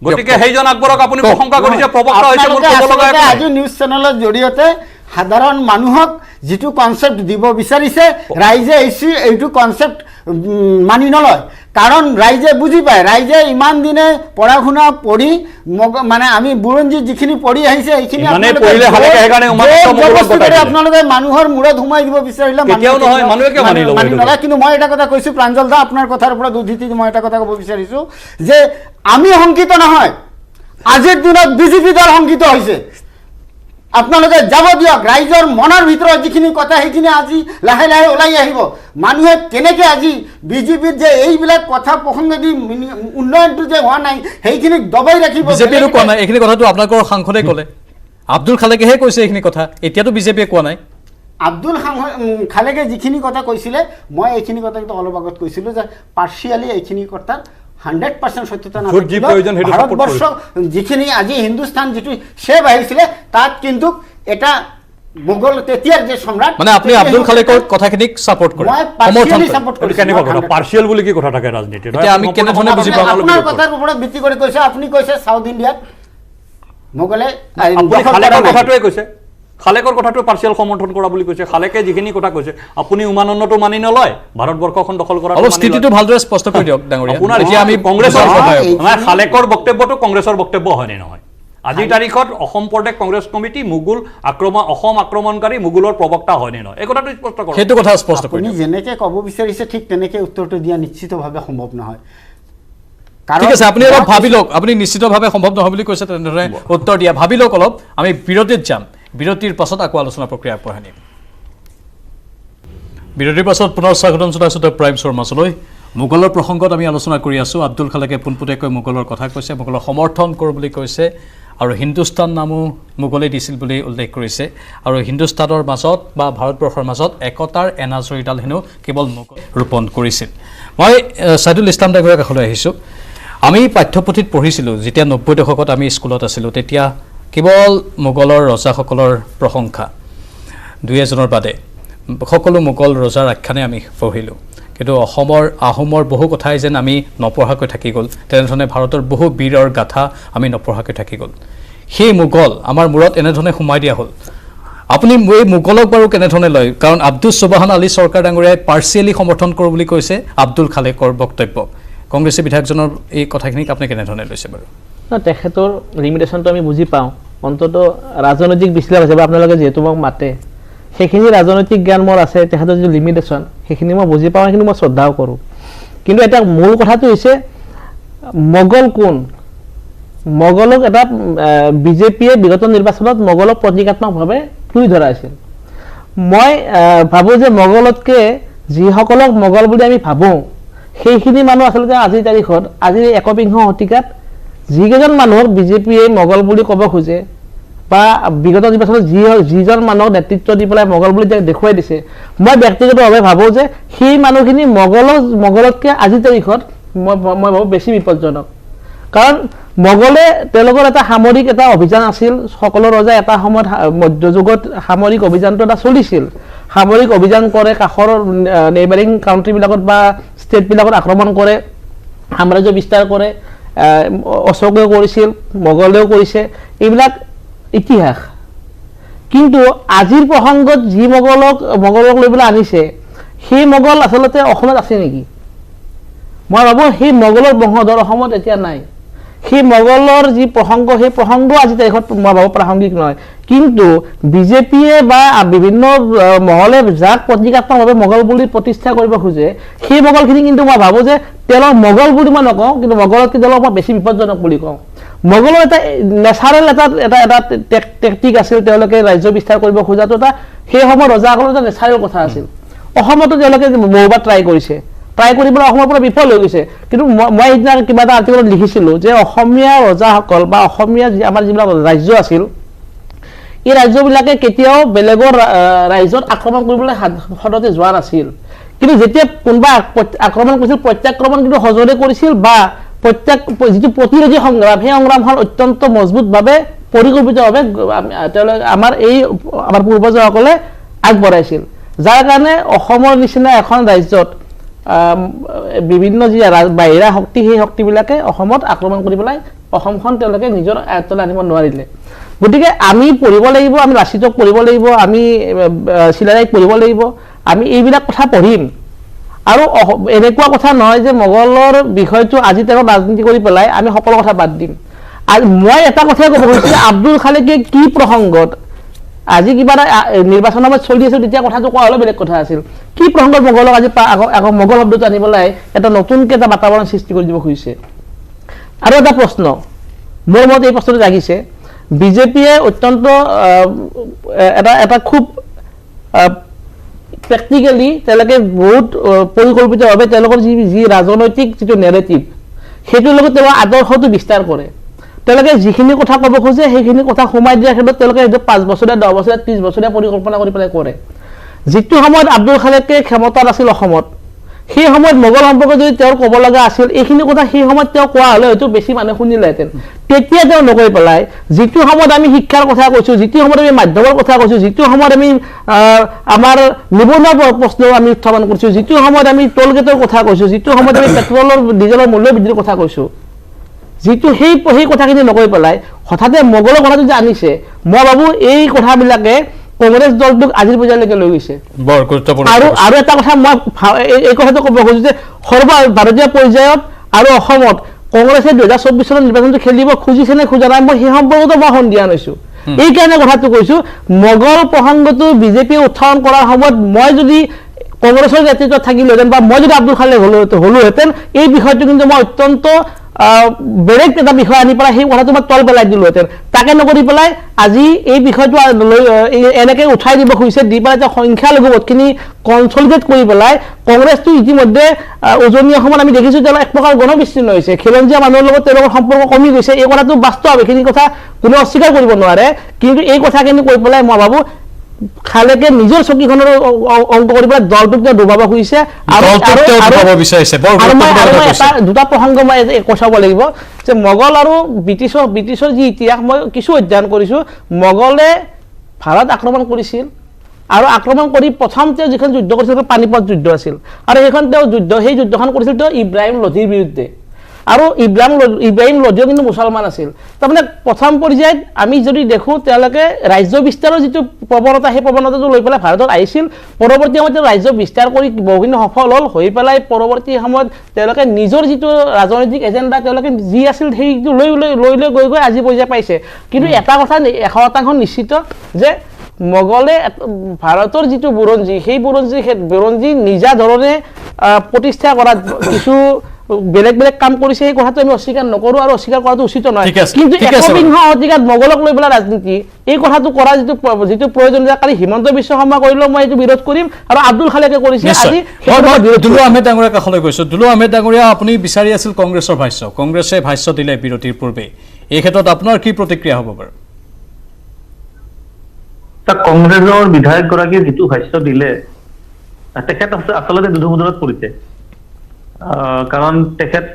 গতিকে সেইজন আকবৰক আপুনি প্ৰশংসা কৰিছে প্ৰবক্তা হৈছে মোৰ ক'ব লগা আজি নিউজ চেনেলৰ জৰিয়তে সাধাৰণ মানুহক যিটো কনচেপ্ট দিব বিচাৰিছে ৰাইজে এইটো কনচেপ্ট মানি নলয় কাৰণ ৰাইজে বুজি পায় ৰাইজে ইমান দিনে পঢ়া শুনা পঢ়ি মানে আমি বুৰঞ্জী যিখিনি পঢ়ি আহিছে এইখিনি আপোনালোকে মানুহৰ মূৰত সোমাই দিব বিচাৰিলে মানি নলয় কিন্তু মই এটা কথা কৈছোঁ প্ৰাঞ্জল দা আপোনাৰ কথাৰ ওপৰত উদ্ধৃতি মই এটা কথা ক'ব বিচাৰিছোঁ যে আমি শংকিত নহয় আজিৰ দিনত বিজেপি দল শংকিত হৈছে আপোনালোকে যাব দিয়ক ৰাইজৰ মনৰ ভিতৰত যিখিনি কথা সেইখিনি আজি লাহে লাহে ওলাই আহিব মানুহে কেনেকৈ আজি বিজেপিৰ যে এইবিলাক কথা প্ৰসংগেদি উন্নয়নটো যে হোৱা নাই সেইখিনিক দবাই ৰাখিব বিজেপিয়েও কোৱা নাই এইখিনি কথাটো আপোনালোকৰ সাংসদে ক'লে আব্দুল খালেকেহে কৈছে এইখিনি কথা এতিয়াতো বিজেপিয়ে কোৱা নাই আব্দুল খালেকে যিখিনি কথা কৈছিলে মই এইখিনি কথা কিন্তু অলপ আগত কৈছিলোঁ যে পাৰ্চিয়েলি এইখিনি কথাৰ 100% সত্যতা নাথাকিলেও ভাৰতবৰ্ষ যিখিনি আজি হিন্দুস্তান যিটো শ্বেপ আহিছিলে তাত কিন্তু এটা মোগল তেতিয়াৰ যে সম্ৰাট মানে আপুনি আব্দুল খালেকৰ কথাখিনিক সাপোৰ্ট কৰে সমৰ্থন সাপোৰ্ট কৰে কেনেকুৱা কথা পাৰ্চিয়েল বুলি কি কথা থাকে ৰাজনীতিত এতিয়া আমি কেনেধৰণে বুজি পাম আপোনাৰ কথাৰ ওপৰত ভিত্তি কৰি কৈছে আপুনি কৈছে সাউথ ইণ্ডিয়াত মোগলে আপুনি খালেকৰ কথাটোৱে কৈছে খালেকৰ কথাটো পাৰ্চিয়েল সমৰ্থন কৰা বুলি কৈছে খালেকে যিখিনি কথা কৈছে আপুনি উমানন্দটো মানি নলয় ভাৰতবৰ্ষখন দখল কৰা অলপ স্থিতিটো ভালদৰে স্পষ্ট কৰি দিয়ক ডাঙৰীয়া আপোনাৰ এতিয়া আমি কংগ্ৰেছৰ খালেকৰ বক্তব্যটো কংগ্ৰেছৰ বক্তব্য হয়নে নহয় আজিৰ তাৰিখত অসম প্ৰদেশ কংগ্ৰেছ কমিটি মুঘল অসম আক্ৰমণকাৰী মুঘলৰ প্ৰবক্তা হয়নে নহয় এই কথাটো স্পষ্ট কৰক সেইটো কথা স্পষ্ট কৰি আপুনি যেনেকৈ ক'ব বিচাৰিছে ঠিক তেনেকৈ উত্তৰটো দিয়া নিশ্চিতভাৱে সম্ভৱ নহয় ঠিক আছে আপুনি অলপ ভাবি লওক আপুনি নিশ্চিতভাৱে সম্ভৱ নহয় বুলি কৈছে তেনেদৰে উত্তৰ দিয়া ভাবি লওক অলপ আমি বিৰতিত যাম বিৰতিৰ পাছত আকৌ আলোচনা প্ৰক্ৰিয়া আগবঢ়াই নিম বিৰতিৰ পাছত পুনৰ স্বাগতম জনাইছোঁ দ্য প্ৰাইম শ্ব'ৰ মাজলৈ মোগলৰ প্ৰসংগত আমি আলোচনা কৰি আছোঁ আব্দুল খালেকে পোনপটীয়াকৈ মোগলৰ কথা কৈছে মোগলক সমৰ্থন কৰোঁ বুলি কৈছে আৰু হিন্দুস্তান নামো মোগলে দিছিল বুলি উল্লেখ কৰিছে আৰু হিন্দুস্তানৰ মাজত বা ভাৰতবৰ্ষৰ মাজত একতাৰ এনাজৰীডাল হেনো কেৱল মোগল ৰোপণ কৰিছিল মই ছাইদুল ইছলাম ডাঙৰীয়াৰ কাষলৈ আহিছোঁ আমি পাঠ্যপুথিত পঢ়িছিলোঁ যেতিয়া 90 দশকত আমি স্কুলত আছিলোঁ তেতিয়া কেৱল মোগলৰ ৰজাসকলৰ প্ৰশংসা দুই এজনৰ বাদে সকলো মোগল ৰজাৰ আখ্যানে আমি পঢ়িলোঁ কিন্তু আহোমৰ বহু কথাই যেন আমি নপঢ়াকৈ থাকি গ'ল তেনেধৰণে ভাৰতৰ বহু বীৰৰ গাথা আমি নপঢ়াকৈ থাকি গ'ল সেই মোগল আমাৰ মূৰত এনেধৰণে সোমাই দিয়া হ'ল আপুনি এই মোগলক বাৰু কেনেধৰণে লয় কাৰণ আব্দুল সুবহান আলী চৰকাৰ ডাঙৰীয়াই পাৰ্চিয়েলি সমৰ্থন কৰোঁ বুলি কৈছে আব্দুল খালেকৰ বক্তব্য কংগ্ৰেছী বিধায়কজনৰ এই কথাখিনিক আপুনি কেনেধৰণে লৈছে বাৰু তেখেতৰ লিমিটেশ্যনটো আমি বুজি পাওঁ অন্তত ৰাজনৈতিক বিশ্লেষণ হিচাপে আপোনালোকে যিহেতু মোক মাতে সেইখিনি ৰাজনৈতিক জ্ঞান মোৰ আছে তেখেতৰ যিটো লিমিটেশ্যন সেইখিনি মই বুজি পাওঁ সেইখিনি মই শ্ৰদ্ধাও কৰোঁ কিন্তু এটা মূল কথাটো হৈছে মোগল কোন মোগলক এটা বিজেপিয়ে বিগত নিৰ্বাচনত মোগলক প্ৰতীকাত্মকভাৱে তুলি ধৰাইছিল মই ভাবোঁ যে মোগলতকৈ যিসকলক মোগল বুলি আমি ভাবোঁ সেইখিনি মানুহ আচলতে আজিৰ তাৰিখত আজিৰ একবিংশ শতিকাত যিকেইজন মানুহক বিজেপিয়ে মোগল বুলি ক'ব খোজে বা বিগত নিৰ্বাচনত যিজন মানুহক নেতৃত্ব দি পেলাই মোগল বুলি দেখুৱাই দিছে মই ব্যক্তিগতভাৱে ভাবোঁ যে সেই মানুহখিনি মোগলতকৈ আজিৰ তাৰিখত মই ভাবোঁ বেছি বিপদজনক কাৰণ মোগলে তেওঁলোকৰ এটা সামৰিক এটা অভিযান আছিল সকলো ৰজাই এটা সময়ত মধ্যযুগত সামৰিক অভিযানটো এটা চলিছিল সামৰিক অভিযান কৰে কাষৰ নেইবাৰিং কাউণ্ট্ৰিবিলাকত বা ষ্টেটবিলাকত আক্ৰমণ কৰে সাম্ৰাজ্য বিস্তাৰ কৰে অশোকেও কৰিছিল মোগলেও কৰিছে এইবিলাক ইতিহাস কিন্তু আজিৰ প্ৰসংগত যি মোগলক লৈ পেলাই আনিছে সেই মোগল আচলতে অসমত আছে নেকি মই ভাবোঁ সেই মোগলৰ বংশধৰ অসমত এতিয়া নাই সেই মোগলৰ যি প্ৰসংগ সেই প্ৰসংগ আজি তাৰিখত মই ভাবোঁ প্ৰাসংগিক নহয় কিন্তু বিজেপিয়ে বা বিভিন্ন মহলে যাক প্ৰতীকাত্মকভাৱে মোগল বুলি প্ৰতিষ্ঠা কৰিব খোজে সেই মোগলখিনি কিন্তু মই ভাবোঁ যে তেওঁলোক মোগল বুলি মই নকওঁ কিন্তু মোগলতকৈ তেওঁলোক মই বেছি বিপদজনক বুলি কওঁ মোগলৰ এটা নেচাৰেল এটা টেকটিক আছিল তেওঁলোকে ৰাজ্য বিস্তাৰ কৰিব খোজাটো এটা সেই সময়ত ৰজাসকলৰ এটা নেচাৰেল কথা আছিল অসমতো তেওঁলোকে বহুবাৰ ট্ৰাই কৰিছে ট্ৰাই কৰি পেলাই অসমৰ পৰা বিফল হৈ গৈছে কিন্তু মই সেইদিনা কিবা এটা আৰ্টিকলত লিখিছিলোঁ যে অসমীয়া ৰজাসকল বা অসমীয়া আমাৰ যিবিলাক ৰাজ্য আছিল এই ৰাজ্যবিলাকে কেতিয়াও বেলেগৰ ৰাজ্যত আক্ৰমণ কৰিবলৈ সদতে যোৱা নাছিল কিন্তু যেতিয়া কোনোবা আক্ৰমণ কৰিছিল প্ৰত্যাক্ৰমণ কিন্তু সজোৰে কৰিছিল বা যিটো প্ৰতিৰোধী সংগ্ৰাম সেই সংগ্ৰামখন অত্যন্ত মজবুতভাৱে পৰিকল্পিতভাৱে তেওঁলোকে আমাৰ পূৰ্বজসকলে আগবঢ়াইছিল যাৰ কাৰণে অসমৰ নিচিনা এখন ৰাজ্যত বিভিন্ন যি বাহিৰা শক্তি সেই শক্তিবিলাকে অসমত আক্ৰমণ কৰি পেলাই অসমখন তেওঁলোকে নিজৰ আয়ত্তলৈ আনিব নোৱাৰিলে গতিকে আমি পঢ়িব লাগিব আমি লাচিতক পঢ়িব লাগিব আমি চিলাৰায়ক পঢ়িব লাগিব আমি এইবিলাক কথা পঢ়িম আৰু এনেকুৱা কথা নহয় যে মোগলৰ বিষয়টো আজি তেওঁ ৰাজনীতি কৰি পেলাই আমি সকলো কথা বাদ দিম আৰু মই এটা কথাই ক'ব খুজিছোঁ যে আব্দুল খালেকে কি প্ৰসংগত আজি কিবা এটা নিৰ্বাচনৰ সময়ত চলি আছিল তেতিয়া কথাটো কোৱা হ'লে বেলেগ কথা আছিল কি প্ৰসংগত মোগলক আজি আকৌ মোগল শব্দটো আনি পেলাই এটা নতুনকৈ এটা বাতাবৰণ সৃষ্টি কৰি দিব খুজিছে আৰু এটা প্ৰশ্ন মোৰ মতে এই প্ৰশ্নটো জাগিছে বিজেপিয়ে অত্যন্ত এটা খুব প্ৰেক্টিকেলি তেওঁলোকে বহুত পৰিকল্পিতভাৱে তেওঁলোকৰ যি ৰাজনৈতিক যিটো নেৰেটিভ সেইটোৰ লগত তেওঁ আদৰ্শটো বিস্তাৰ কৰে তেওঁলোকে যিখিনি কথা ক'ব খোজে সেইখিনি কথা সোমাই দিয়াৰ ক্ষেত্ৰত তেওঁলোকে সেইটো 5 বছৰীয়া 10 বছৰীয়া 30 বছৰীয়া পৰিকল্পনা কৰি পেলাই কৰে যিটো সময়ত আব্দুল খালেকে ক্ষমতাত আছিল অসমত সেই সময়ত মোগল সম্পৰ্কে যদি তেওঁৰ ক'ব লগা আছিল এইখিনি কথা সেই সময়ত তেওঁ কোৱা হ'লে হয়তো বেছি মানুহে শুনিলেহেঁতেন তেতিয়া তেওঁ নকৈ পেলাই যিটো সময়ত আমি শিক্ষাৰ কথা কৈছোঁ যিটো সময়ত আমি মাধ্যমৰ কথা কৈছোঁ যিটো সময়ত আমি আমাৰ নিবনুৱা প্ৰশ্ন আমি উত্থাপন কৰিছোঁ যিটো সময়ত আমি টোল গেটৰ কথা কৈছোঁ যিটো সময়ত আমি পেট্ৰলৰ ডিজেলৰ মূল্য বৃদ্ধিৰ কথা কৈছোঁ যিটো সেই কথাখিনি নকৈ পেলাই হঠাতে মোগলৰ কথাটো যে আনিছে মই ভাবোঁ এই কথাবিলাকে কংগ্ৰেছ দলটোক আজিৰ পৰ্যায়লৈকে লৈ গৈছে বৰ গুৰুত্বপূৰ্ণ আৰু এটা কথা মই এই কথাটো ক'ব খুজিছোঁ যে সৰ্বভাৰতীয় পৰ্যায়ত আৰু অসমত কংগ্ৰেছে 2024 চনৰ নিৰ্বাচনটো খেলিব খুজিছে নে খোজা নাই মই সেই সম্পৰ্কতো মই সন্ধিয়া হৈছোঁ এইকাৰণে কথাটো কৈছোঁ মোগল প্ৰসংগটো বিজেপিয়ে উত্থাপন কৰাৰ সময়ত মই যদি কংগ্ৰেছৰ নেতৃত্বত থাকিলোহেঁতেন বা মই যদি আব্দুল খালেক হ'লোহেঁতেন এই বিষয়টো কিন্তু মই অত্যন্ত বেলেগ এটা বিষয় আনি পেলাই সেই কথাটো মই তল পেলাই দিলোহেঁতেন তাকে নকৰি পেলাই আজি এই বিষয়টো এনেকৈ উঠাই দিব খুজিছে দি পেলাই যে সংখ্যালঘু ভোটখিনি কনচলিডেট কৰি পেলাই কংগ্ৰেছটো ইতিমধ্যে উজনি অসমত আমি দেখিছোঁ তেওঁলোক এক প্ৰকাৰ গণবিচ্ছিন্ন হৈছে খিলঞ্জীয়া মানুহৰ লগত তেওঁলোকৰ সম্পৰ্ক কমি গৈছে এই কথাটো বাস্তৱ এইখিনি কথা কোনেও অস্বীকাৰ কৰিব নোৱাৰে কিন্তু এই কথাখিনি কৈ পেলাই মই ভাবোঁ খালেকে নিজৰ চকীখনৰ অংক কৰি পেলাই দলটোক তেওঁ ডুবাব খুজিছে আৰু দুটা প্ৰসংগ মই কথাব লাগিব যে মোগল আৰু ব্ৰিটিছৰ যি ইতিহাস মই কিছু অধ্যয়ন কৰিছোঁ মোগলে ভাৰত আক্ৰমণ কৰিছিল আৰু আক্ৰমণ কৰি প্ৰথম তেওঁ যিখন যুদ্ধ কৰিছিল পানিপথ যুদ্ধ আছিল আৰু সেইখন তেওঁ সেই যুদ্ধখন কৰিছিল তেওঁ ইব্ৰাহিম লোধীৰ বিৰুদ্ধে আৰু ইব্ৰাহিম লোধিও কিন্তু মুছলমান আছিল তাৰমানে প্ৰথম পৰ্যায়ত আমি যদি দেখোঁ তেওঁলোকে ৰাজ্য বিস্তাৰৰ যিটো প্ৰৱণতা সেই প্ৰৱণতাটো লৈ পেলাই ভাৰতত আহিছিল পৰৱৰ্তী সময়ত ৰাজ্য বিস্তাৰ কৰি বহুখিনি সফল হ'ল হৈ পেলাই পৰৱৰ্তী সময়ত তেওঁলোকে নিজৰ যিটো ৰাজনৈতিক এজেণ্ডা তেওঁলোকে যি আছিল সেইটো লৈ গৈ আজি পৰ্যায় পাইছে কিন্তু এটা কথা 100% নিশ্চিত যে মোগলে ভাৰতৰ যিটো বুৰঞ্জী সেই বুৰঞ্জী নিজা ধৰণে প্ৰতিষ্ঠা কৰাত কিছু বেলেগ কাম কৰিছে সেই কথাটো আমি অস্বীকাৰ নকৰোঁ আৰু অস্বীকাৰ কৰাটো উচিত নহয় কিন্তু 21শ শতিকাত মোগলক লৈ পেলাই ৰাজনীতি এই কথাটো কৰা যিটো প্ৰয়োজনীয়তাকাৰী হিমন্ত বিশ্ব শৰ্মা কৰিলেও মই এইটো বিৰোধ কৰিম আৰু আব্দুল খালেকে কৰিছে আজি দুলু আহমেদ ডাঙৰীয়াৰ কাষলৈ গৈছোঁ দুলু আহমেদ ডাঙৰীয়া আপুনি বিচাৰি আছিল কংগ্ৰেছৰ ভাষ্য কংগ্ৰেছে ভাষ্য দিলে বিৰতিৰ পূৰ্বে এই ক্ষেত্ৰত আপোনাৰ কি প্ৰতিক্ৰিয়া হ'ব বাৰু কংগ্ৰেছৰ বিধায়কগৰাকীয়ে যিটো ভাষ্য দিলে তেখেত আচলতে দুধুমুধুৰত পৰিছে কাৰণ তেখেত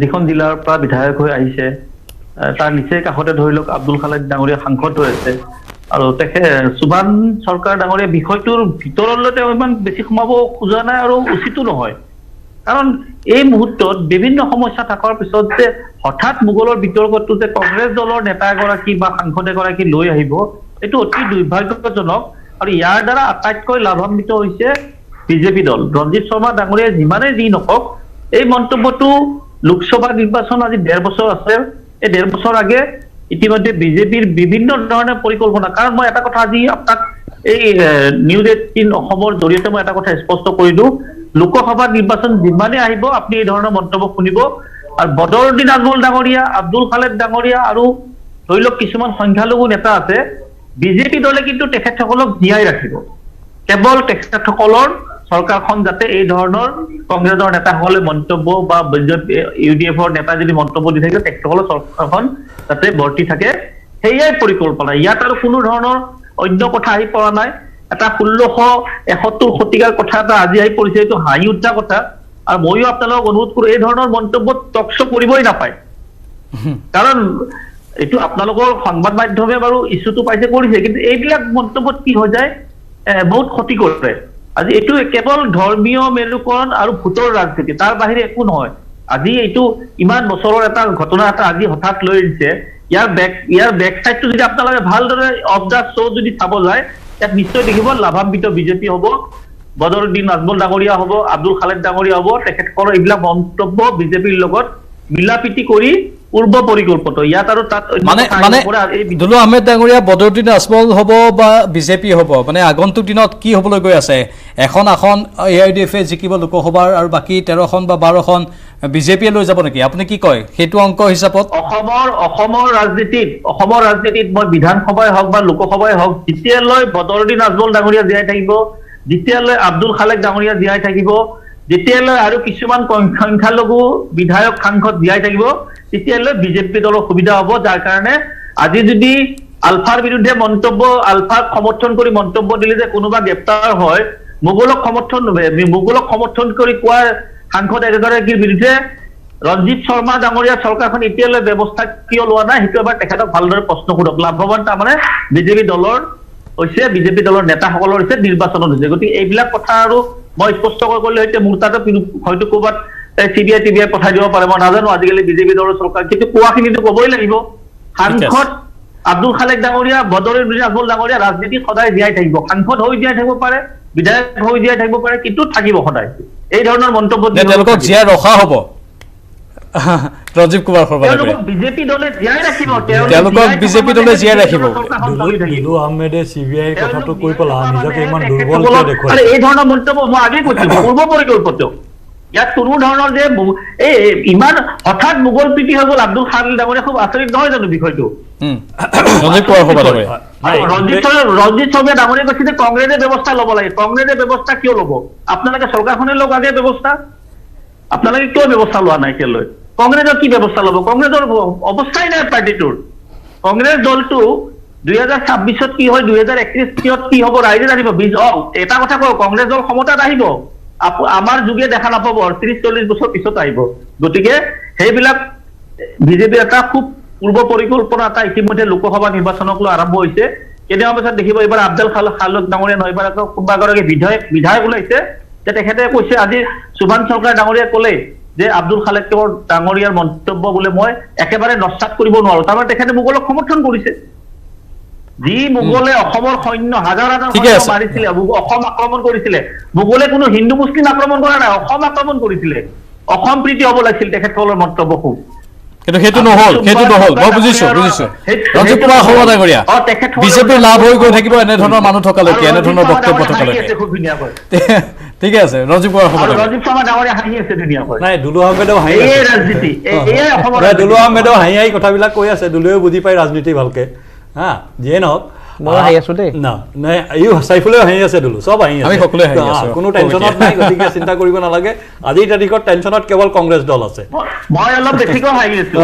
যিখন জিলাৰ পৰা বিধায়ক হৈ আহিছে তাৰ নিচেই কাষতে ধৰি লওক আব্দুল খালেক ডাঙৰীয়া সাংসদ হৈ আছে আৰু তেখেত সুভান চৰকাৰ ডাঙৰীয়া বিষয়টোৰ ভিতৰলৈ তেওঁ ইমান বেছি সোমাব খোজা নাই আৰু উচিতো নহয় কাৰণ এই মুহূৰ্তত বিভিন্ন সমস্যা থকাৰ পিছত যে হঠাৎ মোগলৰ বিতৰ্কটো যে কংগ্ৰেছ দলৰ নেতা এগৰাকী বা সাংসদ এগৰাকী লৈ আহিব এইটো অতি দুৰ্ভাগ্যজনক আৰু ইয়াৰ দ্বাৰা আটাইতকৈ লাভান্বিত হৈছে বিজেপি দল ৰঞ্জিত শৰ্মা ডাঙৰীয়াই যিমানে যি নকওক এই মন্তব্যটো লোকসভা নিৰ্বাচন আজি 1.5 বছৰ আছে। এই 1.5 বছৰ আগে ইতিমধ্যে বিজেপিৰ বিভিন্ন ধৰণৰ পৰিকল্পনা, কাৰণ মই এটা কথা আজি আপোনাক এই নিউজ 18 অসমৰ জৰিয়তে মই এটা কথা স্পষ্ট কৰি দিওঁ, লোকসভা নিৰ্বাচন যিমানে আহিব আপুনি এই ধৰণৰ মন্তব্য শুনিব। আৰু বদৰুদ্দিন আজমল ডাঙৰীয়া, আব্দুল খালেক ডাঙৰীয়া আৰু ধৰি লওক কিছুমান সংখ্যালঘু নেতা আছে, বিজেপি দলে কিন্তু তেখেতসকলক জীয়াই ৰাখিব। কেৱল তেখেতসকলৰ চৰকাৰখন যাতে এই ধৰণৰ কংগ্ৰেছৰ নেতাসকলে মন্তব্য বা ইউডিএফৰ নেতা যদি মন্তব্য দি থাকে তেখেতসকলৰ চৰকাৰখন যাতে বৰ্তি থাকে, সেয়াই পৰিকল্পনা। ইয়াত আৰু কোনো ধৰণৰ অন্য কথা আহি পৰা নাই। এটা 1671 শতিকাৰ কথা এটা আজি আহি পৰিছে, এইটো হাঁহি উঠা কথা। আৰু ময়ো আপোনালোকক অনুৰোধ কৰোঁ এই ধৰণৰ মন্তব্য টকশ্ব কৰিবই নাপায়, কাৰণ এইটো আপোনালোকৰ সংবাদ মাধ্যমে বাৰু ইছ্যুটো পাইছে কৰিছে, কিন্তু এইবিলাক মন্তব্যত কি হৈ যায় বহুত ক্ষতি কৰে। আজি এইটো কেৱল ধৰ্মীয় মেৰুকৰণ আৰু ভোটৰ ৰাজনীতি, তাৰ বাহিৰে একো নহয়। আজি এইটো ইমান বছৰৰ এটা ঘটনা এটা আজি হঠাৎ লৈ আহিছে, ইয়াৰ বেক চাইডটো যদি আপোনালোকে ভালদৰে অফ দা শ্ব' যদি চাব যায়, ইয়াত নিশ্চয় দেখিব লাভান্বিত বিজেপি হ'ব, বদৰুদ্দিন আজমল ডাঙৰীয়া হ'ব, আব্দুল খালেক ডাঙৰীয়া হ'ব। তেখেতসকলৰ এইবিলাক মন্তব্য বিজেপিৰ লগত মিলাপ্ৰীতি কৰি পূৰ্ব পৰিকল্পিত। ইয়াত আৰু তাত মানে দুলু আহমেদ ডাঙৰীয়া বদৰুদ্দিন আজমল হ'ব বা বিজেপি হ'ব, মানে আগন্তুক দিনত কি হ'বলৈ গৈ আছে? এখন আসন AIDF-এ জিকিব লোকসভাৰ আৰু বাকী 13খন বা 12খন বিজেপিয়ে লৈ যাব নেকি? আপুনি কি কয় সেইটো অংক হিচাপত? অসমৰ ৰাজনীতিত মই বিধানসভাই হওক বা লোকসভাই হওক, যেতিয়ালৈ বদৰুদ্দিন আজমল ডাঙৰীয়া জীয়াই থাকিব, যেতিয়ালৈ আব্দুল খালেক ডাঙৰীয়া জীয়াই থাকিব, যেতিয়ালৈ আৰু কিছুমান সংখ্যালঘু বিধায়ক সাংসদ জীয়াই থাকিব, তেতিয়ালৈ বিজেপি দলৰ সুবিধা হ'ব। যাৰ কাৰণে আজি যদি আলফাৰ বিৰুদ্ধে আলফাক সমৰ্থন কৰি মন্তব্য দিলে যে কোনোবা গ্ৰেপ্তাৰ হয়, মোগলক সমৰ্থন কৰি কোৱা সাংসদ এগৰাকীৰ বিৰুদ্ধে ৰঞ্জিত শৰ্মা ডাঙৰীয়া চৰকাৰখন এতিয়ালৈ ব্যৱস্থা কিয় লোৱা নাই, সেইটো এবাৰ তেখেতক ভালদৰে প্ৰশ্ন কৰক। লাভৱান তাৰমানে বিজেপি দলৰ হৈছে, বিজেপি দলৰ নেতাসকলৰ হৈছে, নিৰ্বাচনত হৈছে। গতিকে এইবিলাক কথা আৰু মই স্পষ্ট কৰিলে মোৰ তাতে হয়তো ক'ৰবাত CBI পঠাই দিব পাৰে, মই নাজানো। আজিকালি বিজেপি দলৰ চৰকাৰ, কিন্তু কোৱাখিনিতো ক'বই লাগিব। সাংসদ আব্দুল খালেক ডাঙৰীয়া, বদৰুদ্দিন আজমল ডাঙৰীয়া ৰাজনীতিত সদায় জীয়াই থাকিব। সাংসদ হৈ জীয়াই থাকিব পাৰে, বিধায়ক হৈ জীয়াই থাকিব পাৰে, কিন্তু থাকিব সদায়। এই ধৰণৰ মন্তব্য তেওঁলোকক জীয়াই ৰখা হ'ব। ৰঞ্জীৱ কুমাৰ শৰ্মা বিজেপি দলে জীয়াই ৰাখিব, তেওঁলোকক বিজেপি দলে জীয়াই ৰাখিব। দুলু আহমেদে CBI কথাটো কৈ পেলাই নিজকে ইমান দুৰ্বলকৈ দেখুৱাইছে। এই ধৰণৰ মন্তব্য মই আগেই কৈছিলো, পূৰ্ব পৰিকল্পিত। ইয়াত কোনো ধৰণৰ যে ইমান হঠাৎ মোগল প্ৰীতি হৈ গ'ল আব্দুল খালেক ডাঙৰীয়া, খুব আচৰিত নহয় জানো বিষয়টো? ৰঞ্জিত শৰ্মা ডাঙৰীয়া কৈছে যে কংগ্ৰেছে ব্যৱস্থা ল'ব লাগে। কংগ্ৰেছে ব্যৱস্থা কিয় ল'ব? আপোনালোকে চৰকাৰখনে লওক আগে ব্যৱস্থা। আপোনালোকে কিয় ব্যৱস্থা লোৱা নাই এতিয়ালৈ? কংগ্ৰেছৰ কি ব্যৱস্থা ল'ব? কংগ্ৰেছৰ অৱস্থাই নাই পাৰ্টিটোৰ। কংগ্ৰেছ দলটো 2026 কি হয়, 2031 কি হ'ব ৰাইজে জানিব। এটা কথা কওঁ, কংগ্ৰেছ দল ক্ষমতাত আহিব, আমাৰ যুগে দেখা নাপাব, 30-40 বছৰ পিছত আহিব। গতিকে সেইবিলাক বিজেপিৰ এটা খুব পূৰ্ব পৰিকল্পনা এটা ইতিমধ্যে লোকসভা নিৰ্বাচনক লৈ আৰম্ভ হৈছে। কেইদিনমান পিছত দেখিব এইবাৰ আব্দুল খালেক ডাঙৰীয়া নহয়, এইবাৰ আকৌ কোনোবা এগৰাকী বিধায়ক ওলাইছে যে তেখেতে কৈছে, আজি সুভান চৰকাৰ ডাঙৰীয়া ক'লে যে আব্দুল খালেক ডাঙৰীয়াৰ মন্তব্য বোলে মই একেবাৰে নস্যাৎ কৰিব নোৱাৰো। তাৰমানে তেখেতে মোগলক সমৰ্থন কৰিছে। যি মোগলে অসমৰ সৈন্য হাজাৰ মাৰিছিলে, অসম আক্ৰমণ কৰিছিলে, মোগলে কোনো হিন্দু মুছলিম আক্ৰমণ কৰা নাই, অসম আক্ৰমণ কৰিছিলে। অসম প্ৰীতি হ'ব লাগিছিল তেখেতসকলৰ মন্তব্য খুব, কিন্তু সেইটো নহ'ল। মই বুজিছো। ৰঞ্জিত কুমাৰ শৰ্মা ডাঙৰীয়া, বিজেপিৰ লাভ হৈ গৈ থাকিব এনেধৰণৰ মানুহ থকালৈকে, এনেধৰণৰ বক্তব্য থকালৈকে। ঠিকে আছে, ৰঞ্জিত কুমাৰ ডাঙৰীয়া হাঁহি আছে ধুনীয়াকৈ। নাই, দুলু আহমেদেও হাঁহি ৰাজনীতি, দুলু আহমেদেও হাঁহি কথাবিলাক কৈ আছে। দুলুৱেও বুজি পায় ৰাজনীতি ভালকে। হা, যিয়ে নহওক মই হাঁহি আছো দেই। নাই, চাইফুলেও হাঁহি আছে, দুলু চব হাঁহি আছে, কোনো টেনচনত নাই। গতিকে চিন্তা কৰিব নালাগে। আজিৰ তাৰিখত টেনচনত কেৱল কংগ্ৰেছ দল আছে। মই অলপ বেছিকৈ হাঁহি আছো।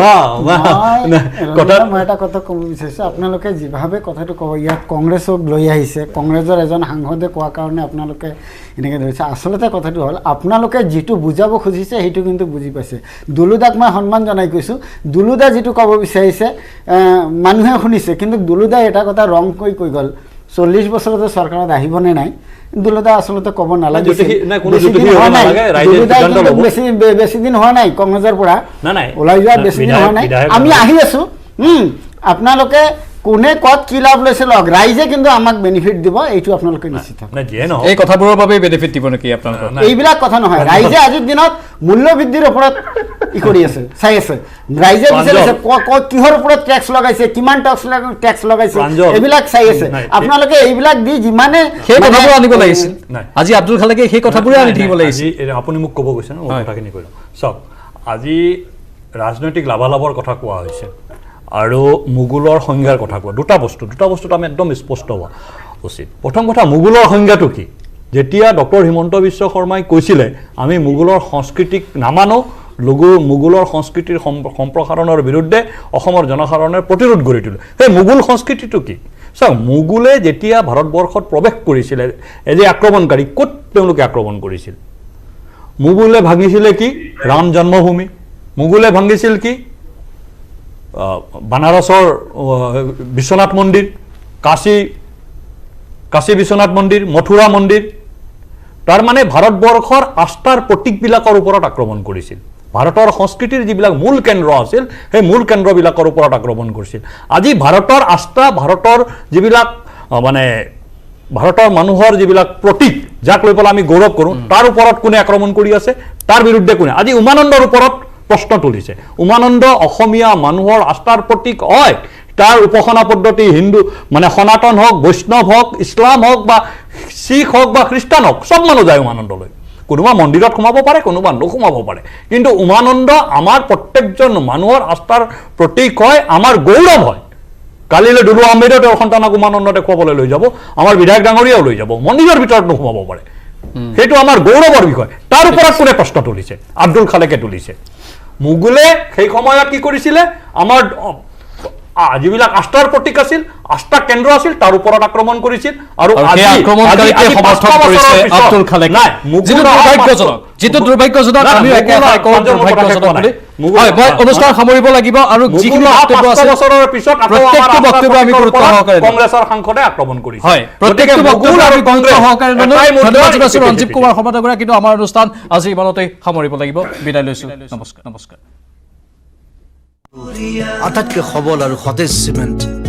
মই এটা কথা ক'ব বিচাৰিছোঁ, আপোনালোকে যিভাৱে কথাটো ক'ব, ইয়াত কংগ্ৰেছক লৈ আহিছে, কংগ্ৰেছৰ এজন সাংসদে কোৱাৰ কাৰণে আপোনালোকে এনেকৈ ধৰিছে। আচলতে কথাটো হ'ল, আপোনালোকে যিটো বুজাব খুজিছে সেইটো কিন্তু বুজি পাইছে। দুলুদাক মই সন্মান জনাই কৈছোঁ। দুলুদা যিটো ক'ব বিচাৰিছে মানুহে শুনিছে, কিন্তু দুলুদাই এটা কথা ৰং কৈ গ'ল, 40 বছৰতো চৰকাৰত আহিবনে নাই। দুলুদা আচলতে ক'ব নালাগে, বেছি দিন হোৱা নাই কংগ্ৰেছৰ পৰা ওলাই যোৱা, বেছি দিন হোৱা নাই। আমি আহি আছোঁ। আপোনালোকে কোনে ক'ত কি লাভ লৈছে লওক, ৰাইজে কিন্তু আমাক বেনিফিট দিব, এইটো আপোনালোকে নিশ্চিত হওক। নাই যিয়ে নহওক এই কথাবোৰৰ বাবে বেনিফিট দিব নেকি আপোনালোকক? এইবিলাক কথা নহয়, ৰাইজে আজিৰ দিনত মূল্য বৃদ্ধিৰ ওপৰত ই কৰি আছে, চাই আছে। ৰাইজে বিচাৰিছে কিহৰ ওপৰত টেক্স লগাইছে, কিমান টেক্স লগাইছে, এইবিলাক চাই আছে। আপোনালোকে এইবিলাক দি যিমানে সেই কথাবোৰ আনিব লাগিছিল। নাই। আজি আব্দুল খালেকে সেই কথাবোৰে আনি থাকিব লাগিছিল। আপুনি মোক ক'ব গৈছে ন, মই কথাখিনি কৈ লওঁ। চাওক, আজি ৰাজনৈতিক লাভালাভৰ কথা কোৱা হৈছে আৰু মোগলৰ সংজ্ঞাৰ কথা কোৱা, দুটা বস্তুত আমি একদম স্পষ্ট হোৱা উচিত। প্ৰথম কথা, মোগলৰ সংজ্ঞাটো কি? যেতিয়া ডক্টৰ হিমন্ত বিশ্ব শৰ্মাই কৈছিলে আমি মোগলৰ সংস্কৃতিক নামানো, মোগলৰ সংস্কৃতিৰ সম্প্ৰসাৰণৰ বিৰুদ্ধে অসমৰ জনসাধাৰণে প্ৰতিৰোধ গঢ়ি তুলিলে, সেই মোগল সংস্কৃতিটো কি? চাওক, মোগলে যেতিয়া ভাৰতবৰ্ষত প্ৰৱেশ কৰিছিলে এজ এ আক্ৰমণকাৰী, ক'ত তেওঁলোকে আক্ৰমণ কৰিছিল? মোগলে ভাঙিছিলে কি? ৰাম জন্মভূমি। মোগলে ভাঙিছিল কি? বানাৰসৰ বিশ্বনাথ মন্দিৰ, কাশী বিশ্বনাথ মন্দিৰ, মথুৰা মন্দিৰ। তাৰমানে ভাৰতবৰ্ষৰ আস্থাৰ প্ৰতীকবিলাকৰ ওপৰত আক্ৰমণ কৰিছিল। ভাৰতৰ সংস্কৃতিৰ যিবিলাক মূল কেন্দ্ৰ আছিল সেই মূল কেন্দ্ৰবিলাকৰ ওপৰত আক্ৰমণ কৰিছিল। আজি ভাৰতৰ আস্থা, ভাৰতৰ যিবিলাক মানে ভাৰতৰ মানুহৰ যিবিলাক প্ৰতীক, যাক লৈ পেলাই আমি গৌৰৱ কৰোঁ, তাৰ ওপৰত কোনে আক্ৰমণ কৰি আছে? তাৰ বিৰুদ্ধে কোনে? আজি উমানন্দৰ ওপৰত প্ৰশ্ন তুলিছে। উমানন্দ অসমীয়া মানুহৰ আস্থাৰ প্ৰতীক হয়, তাৰ উপাসনা পদ্ধতি হিন্দু মানে সনাতন হওক, বৈষ্ণৱ হওক, ইছলাম হওক বা শিখ হওক বা খ্ৰীষ্টান হওক, চব মানুহ যায় উমানন্দলৈ। কোনোবা মন্দিৰত সোমাব পাৰে, কোনোবা নোসোমাব পাৰে, কিন্তু উমানন্দ আমাৰ প্ৰত্যেকজন মানুহৰ আস্থাৰ প্ৰতীক হয়, আমাৰ গৌৰৱ হয়। কালিলৈ দুলু আহমেদে তেওঁৰ সন্তানক উমানন্দ দেখুৱাবলৈ লৈ যাব, আমাৰ বিধায়ক ডাঙৰীয়াও লৈ যাব, মন্দিৰৰ ভিতৰত নোসোমাব পাৰে। সেইটো আমাৰ গৌৰৱৰ বিষয়। তাৰ ওপৰত কোনে প্ৰশ্ন তুলিছে? আব্দুল খালেকে তুলিছে। মোগলে সেই সময়ত কি কৰিছিলে? আমাৰ যিবিলাক আস্থাৰ প্ৰতীক আছিল, আস্থা কেন্দ্ৰ আছিল, তাৰ ওপৰত আক্ৰমণ কৰিছিল। আৰু যিটো দুৰ্ভাগ্যজনক, আমি অনুষ্ঠান সামৰিব লাগিব। আৰু যিখিনি বছৰৰ পিছত প্ৰত্যেকটো বক্তব্য আমি গুৰুত্ব সহকাৰে কংগ্ৰেছৰ সাংসদে আক্ৰমণ কৰিছে। হয়, প্ৰত্যেকটো বক্তব্য আমি গুৰুত্ব সহকাৰে ধন্যবাদ জনাইছোঁ ৰঞ্জীৱ কুমাৰ সমাদগৰা। কিন্তু আমাৰ অনুষ্ঠান আজি ইমানতেই সামৰিব লাগিব। বিদায় লৈছোঁ। নমস্কাৰ। আটাইতকৈ সবল আৰু সতেজ চিমেণ্ট